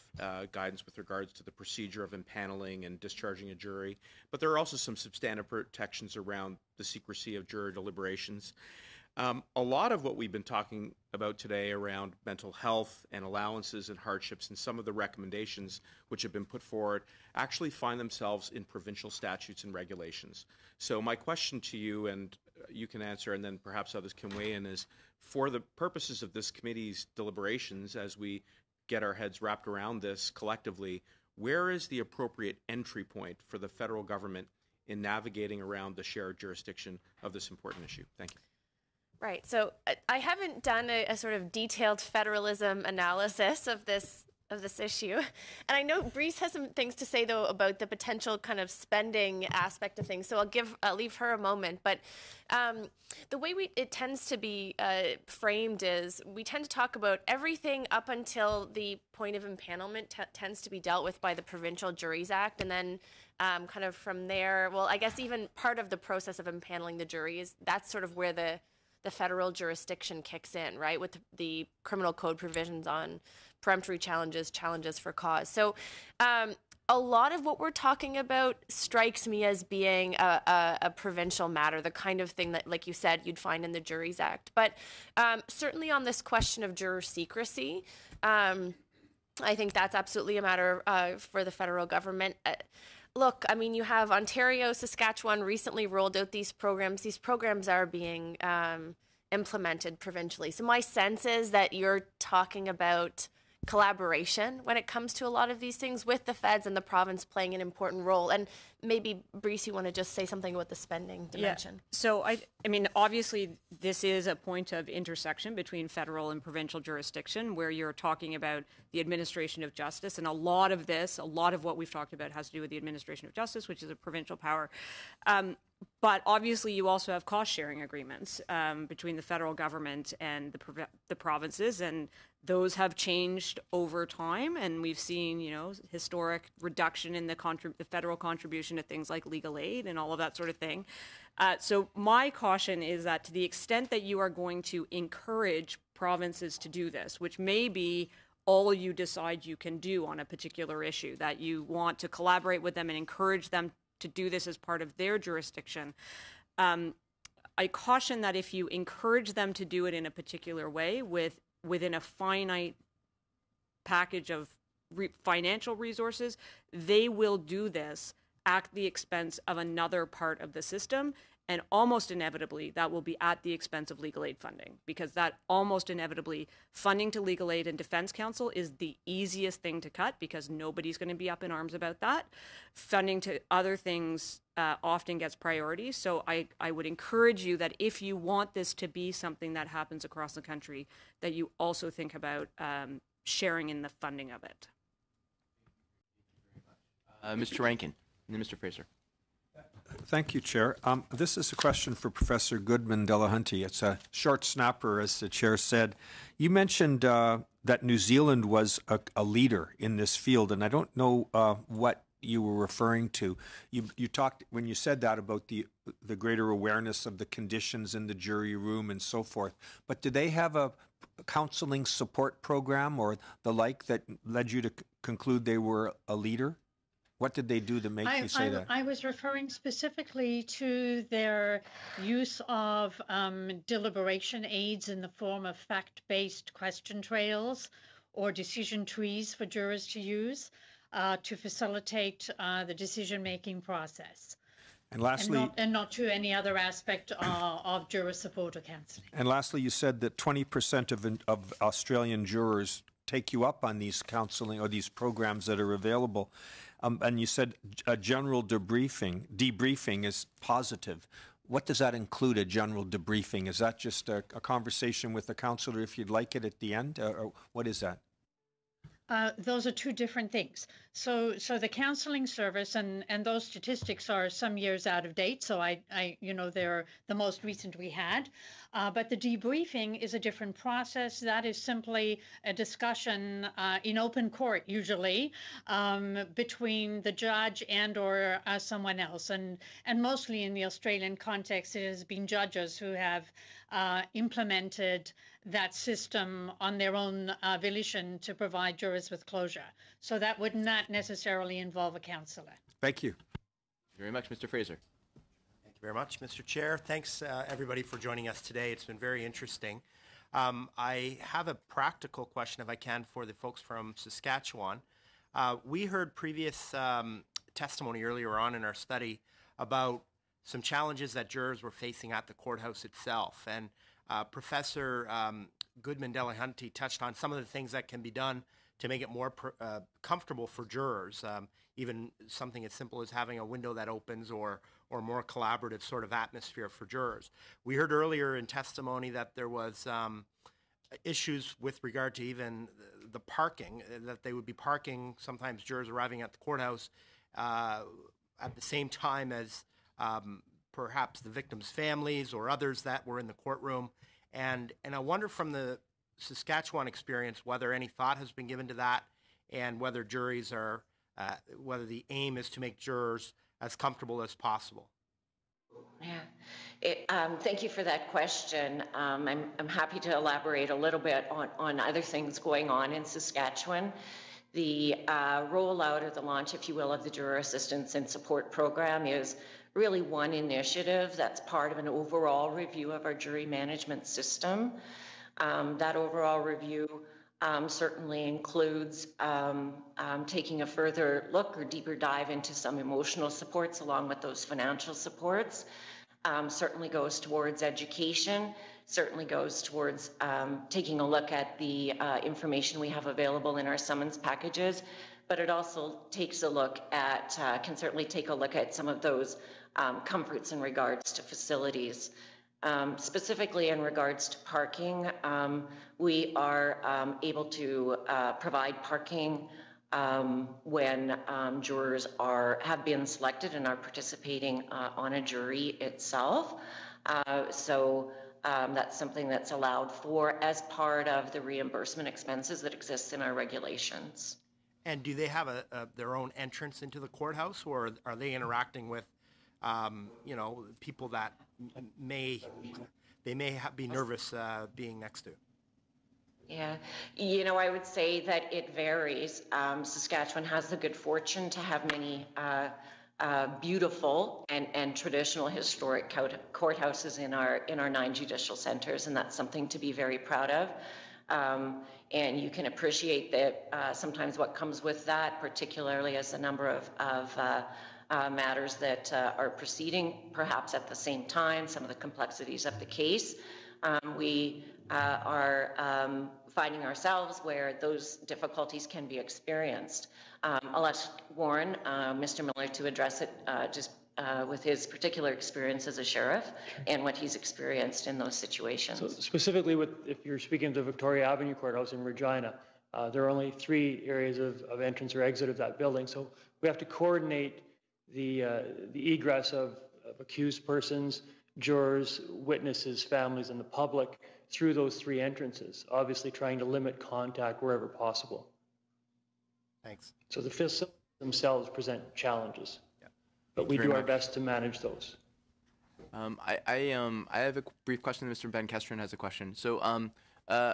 guidance with regards to the procedure of impaneling and discharging a jury. But there are also some substantive protections around the secrecy of juror deliberations. A lot of what we've been talking about today around mental health and allowances and hardships and some of the recommendations which have been put forward actually find themselves in provincial statutes and regulations. So my question to you, and you can answer and then perhaps others can weigh in, is for the purposes of this committee's deliberations, as we get our heads wrapped around this collectively, where is the appropriate entry point for the federal government in navigating around the shared jurisdiction of this important issue? Thank you.
Right. So I haven't done a sort of detailed federalism analysis of this issue. And I know Brice has some things to say, though, about the potential kind of spending aspect of things. So I'll leave her a moment. But the way it tends to be framed is we tend to talk about everything up until the point of impanelment tends to be dealt with by the Provincial Juries Act. And then kind of from there, well, I guess even part of the process of impaneling the jury is that's sort of where the federal jurisdiction kicks in, right, with the criminal code provisions on peremptory challenges for cause. So a lot of what we're talking about strikes me as being a provincial matter, the kind of thing that, like you said, you'd find in the Juries Act. But certainly on this question of juror secrecy, I think that's absolutely a matter for the federal government. Look, I mean, you have Ontario, Saskatchewan recently rolled out these programs. These programs are being implemented provincially. So my sense is that you're talking about collaboration when it comes to a lot of these things, with the feds and the province playing an important role. And maybe, Brice, you want to just say something about the spending dimension?
Yeah. So, I mean, obviously, this is a point of intersection between federal and provincial jurisdiction where you're talking about the administration of justice. And a lot of what we've talked about has to do with the administration of justice, which is a provincial power. But obviously, you also have cost-sharing agreements between the federal government and the provinces, and those have changed over time. And we've seen, historic reduction in the federal contribution to things like legal aid and all of that sort of thing. So my caution is that to the extent that you are going to encourage provinces to do this, which may be all you decide you can do on a particular issue, that you want to collaborate with them and encourage them to do this as part of their jurisdiction. I caution that if you encourage them to do it in a particular way within a finite package of financial resources, they will do this at the expense of another part of the system, and almost inevitably that will be at the expense of legal aid funding, because that almost inevitably funding to legal aid and defense counsel is the easiest thing to cut, because nobody's going to be up in arms about that. Funding to other things often gets priority. So I would encourage you that if you want this to be something that happens across the country, that you also think about sharing in the funding of it.
Mr. Rankin, and then Mr. Fraser.
Thank you, Chair. This is a question for Professor Goodman-Delahunty. It's a short snapper, as the Chair said. You mentioned that New Zealand was a leader in this field, and I don't know what you were referring to. You talked, when you said that, about the greater awareness of the conditions in the jury room and so forth. But do they have a counseling support program or the like that led you to conclude they were a leader? What did they do to make you say that?
I was referring specifically to their use of deliberation aids in the form of fact-based question trails or decision trees for jurors to use to facilitate the decision-making process.
And lastly,
and not to any other aspect of juror support or counselling.
And lastly, you said that 20% of Australian jurors take you up on these counseling or these programs that are available. And you said a general debriefing is positive. What does that include, a general debriefing? Is that just a conversation with the counselor if you'd like it at the end? Or what is that?
Those are two different things. So the counseling service, and those statistics are some years out of date. So they're the most recent we had. But the debriefing is a different process. That is simply a discussion in open court, usually, between the judge and or someone else. And mostly in the Australian context, it has been judges who have implemented that system on their own volition to provide jurors with closure. So that would not necessarily involve a counselor.
Thank you.
Thank you very much, Mr. Fraser.
Thank you very much, Mr. Chair. Thanks, everybody, for joining us today. It's been very interesting. I have a practical question, if I can, for the folks from Saskatchewan. We heard previous testimony earlier on in our study about some challenges that jurors were facing at the courthouse itself. And Professor Goodman-Delahunty touched on some of the things that can be done to make it more comfortable for jurors, even something as simple as having a window that opens or more collaborative sort of atmosphere for jurors. We heard earlier in testimony that there was issues with regard to even the parking, that they would be parking, sometimes jurors arriving at the courthouse at the same time as perhaps the victims' families or others that were in the courtroom. And I wonder, from the Saskatchewan experience, whether any thought has been given to that, and whether juries are, whether the aim is to make jurors as comfortable as possible.
Yeah. Thank you for that question. I'm happy to elaborate a little bit on other things going on in Saskatchewan. The rollout or the launch, if you will, of the Juror Assistance and Support Program is really one initiative that's part of an overall review of our jury management system. That overall review certainly includes taking a further look or deeper dive into some emotional supports along with those financial supports. Certainly goes towards education, certainly goes towards taking a look at the information we have available in our summons packages, but it also takes a look at, can certainly take a look at some of those comforts in regards to facilities. Specifically in regards to parking, we are able to provide parking when jurors have been selected and are participating on a jury itself. So that's something that's allowed for as part of the reimbursement expenses that exists in our regulations.
And do they have their own entrance into the courthouse, or are they interacting with people that may be nervous being next to?
Yeah, you know, I would say that it varies. Saskatchewan has the good fortune to have many beautiful and traditional historic courthouses in our 9 judicial centres, and that's something to be very proud of. And you can appreciate that sometimes what comes with that, particularly as the number of matters that are proceeding perhaps at the same time, some of the complexities of the case. We are finding ourselves where those difficulties can be experienced. I'll ask Warren, Mr. Miller, to address it just with his particular experience as a sheriff and what he's experienced in those situations.
So specifically, if you're speaking of the Victoria Avenue Courthouse in Regina, there are only 3 areas of entrance or exit of that building. So we have to coordinate the egress of accused persons, jurors, witnesses, families, and the public through those 3 entrances, obviously trying to limit contact wherever possible.
Thanks.
So the facilities themselves present challenges, but we
very
do our
much.
best to manage those.
I have a brief question. Mr. Ben Kestrin has a question. So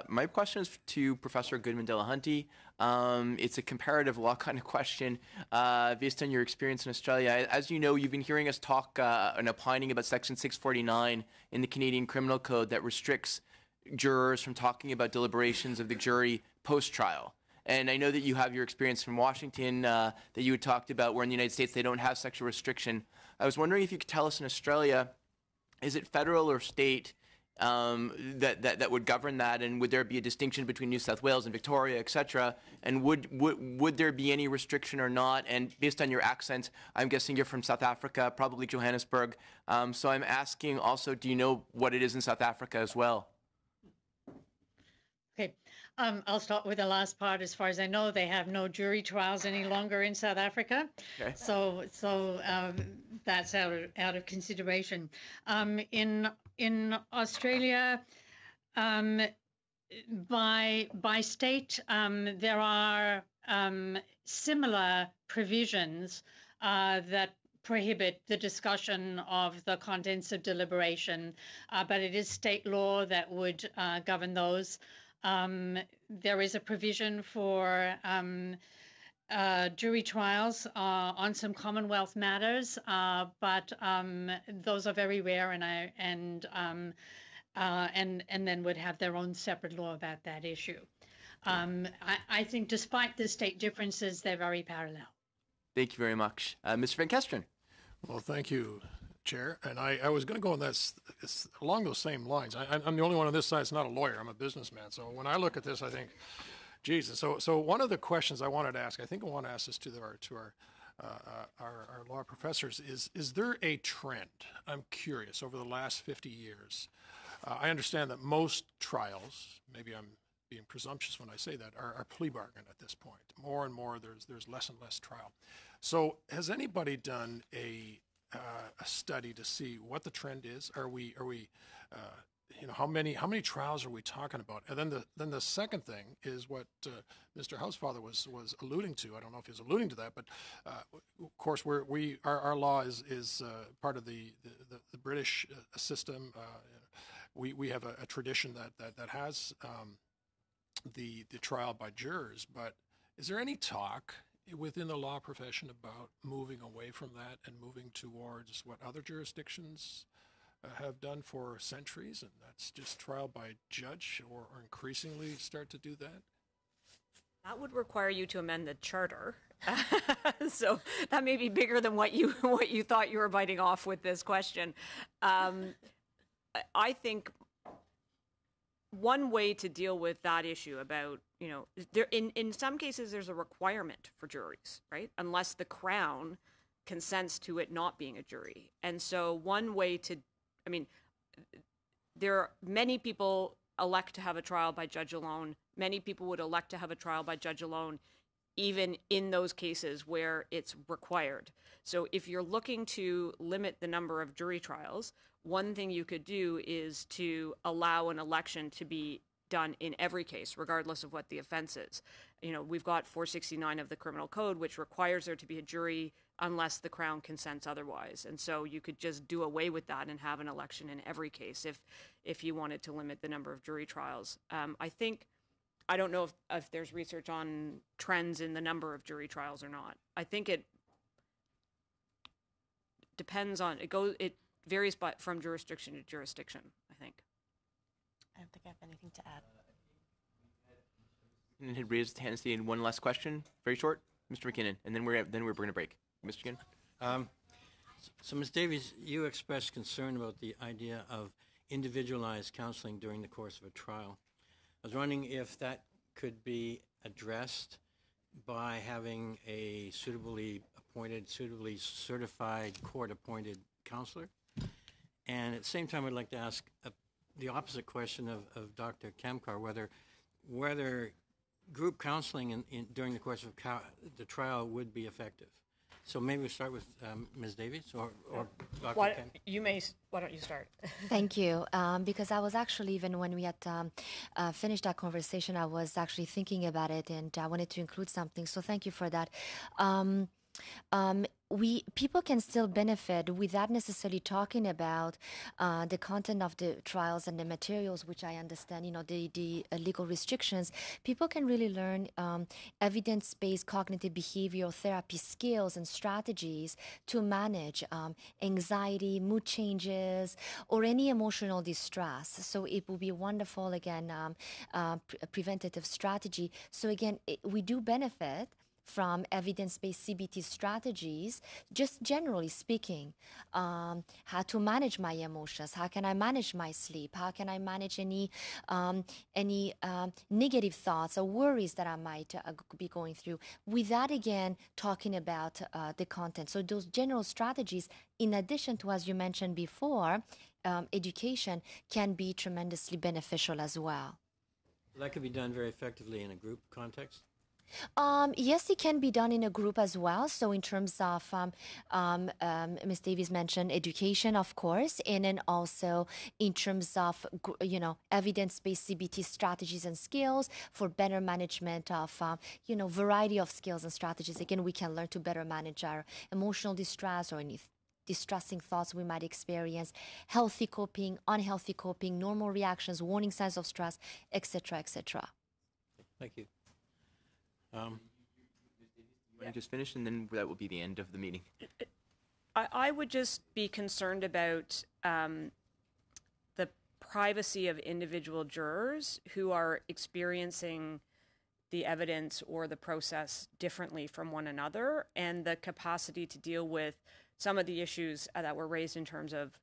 my question is to Professor Goodman-Delahunty. It's a comparative law kind of question based on your experience in Australia. As you know, you've been hearing us talk and opining about Section 649 in the Canadian Criminal Code that restricts jurors from talking about deliberations of the jury post-trial. And I know that you have your experience from Washington that you had talked about, where in the United States they don't have such a restriction. I was wondering if you could tell us in Australia, is it federal or state that would govern that, and would there be a distinction between New South Wales and Victoria, etc.? And would there be any restriction or not? And based on your accent, I'm guessing you're from South Africa, probably Johannesburg. So I'm asking also, do you know what it is in South Africa as well?
Okay, I'll start with the last part. As far as I know, they have no jury trials any longer in South Africa.
Okay.
So that's out of consideration. In Australia, by state, there are similar provisions that prohibit the discussion of the contents of deliberation, but it is state law that would govern those. There is a provision for jury trials on some Commonwealth matters, but those are very rare, and then would have their own separate law about that issue. I think despite the state differences, they're very parallel.
Thank you very much. Mr. Van Kesteren.
Well, thank you, Chair. And I was going to go on this along those same lines. I'm the only one on this side that's not a lawyer. I'm a businessman. So when I look at this, I think, Jesus. So one of the questions I wanted to ask, I think I want to ask this to our law professors, is there a trend? I'm curious, over the last 50 years. I understand that most trials, maybe I'm being presumptuous when I say that, are plea bargain at this point. More and more, there's less and less trial. So has anybody done a study to see what the trend is? Are we how many trials are we talking about? And then the second thing is what Mr. Housefather was alluding to. I don't know if he was alluding to that, but of course our law is part of the British system. We have a tradition that has the trial by jurors. But is there any talk within the law profession about moving away from that and moving towards what other jurisdictions have done for centuries, and that's just trial by judge, or increasingly start to do that?
That would require you to amend the charter. So that may be bigger than what you thought you were biting off with this question. I think one way to deal with that issue about, there in some cases there's a requirement for juries, right? Unless the Crown consents to it not being a jury. And so one way there are many people elect to have a trial by judge alone. Many people would elect to have a trial by judge alone, even in those cases where it's required. So if you're looking to limit the number of jury trials, one thing you could do is to allow an election to be done in every case, regardless of what the offense is. We've got 469 of the Criminal Code, which requires there to be a jury unless the Crown consents otherwise. And so you could just do away with that and have an election in every case if you wanted to limit the number of jury trials. I think I don't know if there's research on trends in the number of jury trials or not. I think it depends on, it varies from jurisdiction to jurisdiction, I think.
I don't think I have anything to add.
And had raised his hand and one last question, very short, Mr. McKinnon, and then we're going to break. Mr. McKinnon.
So, Ms. Davies, you expressed concern about the idea of individualized counseling during the course of a trial. I was wondering if that could be addressed by having a suitably appointed, suitably certified, court-appointed counselor. And at the same time, I'd like to ask the opposite question of Dr. Kamkar, whether group counseling during the course of the trial would be effective. So maybe we start with Ms. Davies or Dr.
Why
Kamkar.
Why don't you start?
Thank you. Because I was actually, even when we had finished that conversation, I was actually thinking about it, and I wanted to include something. So thank you for that. People can still benefit without necessarily talking about the content of the trials and the materials, which I understand, the legal restrictions. People can really learn evidence-based cognitive behavioral therapy skills and strategies to manage anxiety, mood changes, or any emotional distress. So it will be a wonderful, again, preventative strategy. So again, we do benefit from evidence-based CBT strategies, just generally speaking, how to manage my emotions, how can I manage my sleep, how can I manage any negative thoughts or worries that I might be going through, without, again, talking about the content. So those general strategies, in addition to, as you mentioned before, education, can be tremendously beneficial as well.
That could be done very effectively in a group context?
Yes, it can be done in a group as well. So in terms of, Ms. Davies mentioned education, of course, and then also in terms of, evidence-based CBT strategies and skills for better management of, variety of skills and strategies. Again, we can learn to better manage our emotional distress or any distressing thoughts we might experience, healthy coping, unhealthy coping, normal reactions, warning signs of stress, etc., etc.
Thank you.
You just finish, and then that will be the end of the meeting.
I would just be concerned about the privacy of individual jurors who are experiencing the evidence or the process differently from one another, and the capacity to deal with some of the issues that were raised in terms of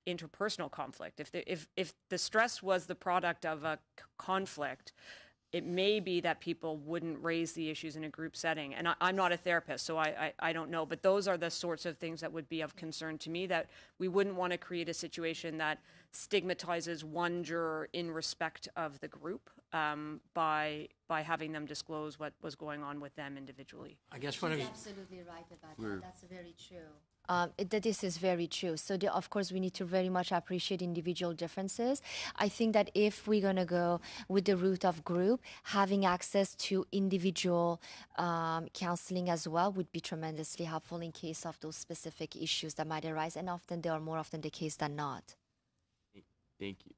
interpersonal conflict. If the stress was the product of a conflict, it may be that people wouldn't raise the issues in a group setting. And I'm not a therapist, so I don't know. But those are the sorts of things that would be of concern to me, that we wouldn't want to create a situation that stigmatizes one juror in respect of the group by having them disclose what was going on with them individually.
I guess
She's absolutely right about that. That's very true. This is very true. So, of course, we need to very much appreciate individual differences. I think that if we're going to go with the route of group, having access to individual counseling as well would be tremendously helpful in case of those specific issues that might arise. And often they are more often the case than not.
Thank you.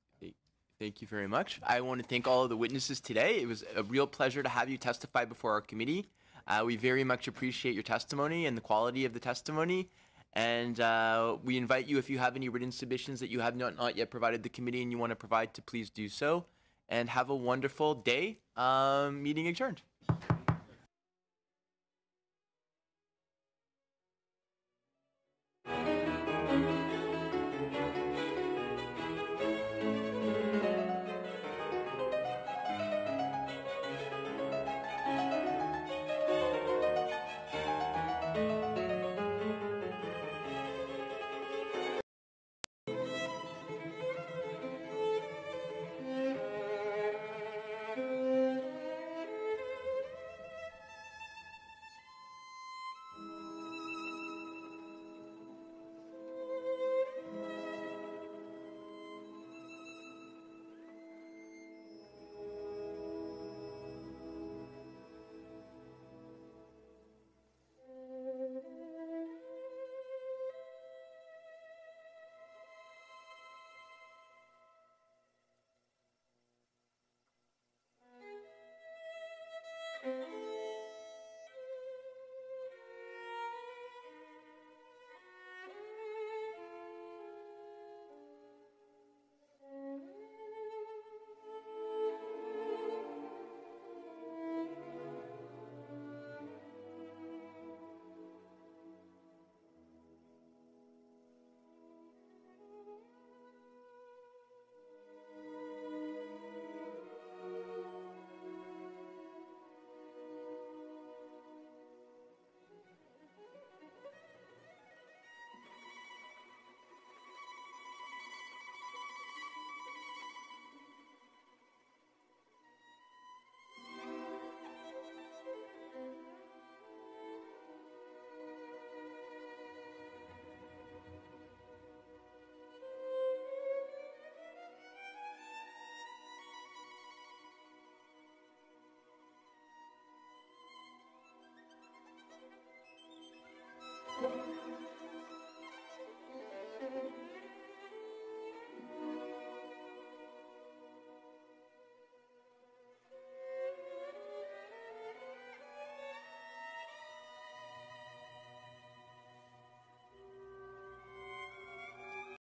Thank you very much. I want to thank all of the witnesses today. It was a real pleasure to have you testify before our committee. We very much appreciate your testimony and the quality of the testimony. And we invite you, if you have any written submissions that you have not yet provided the committee and you want to provide, to please do so. And have a wonderful day. Meeting adjourned.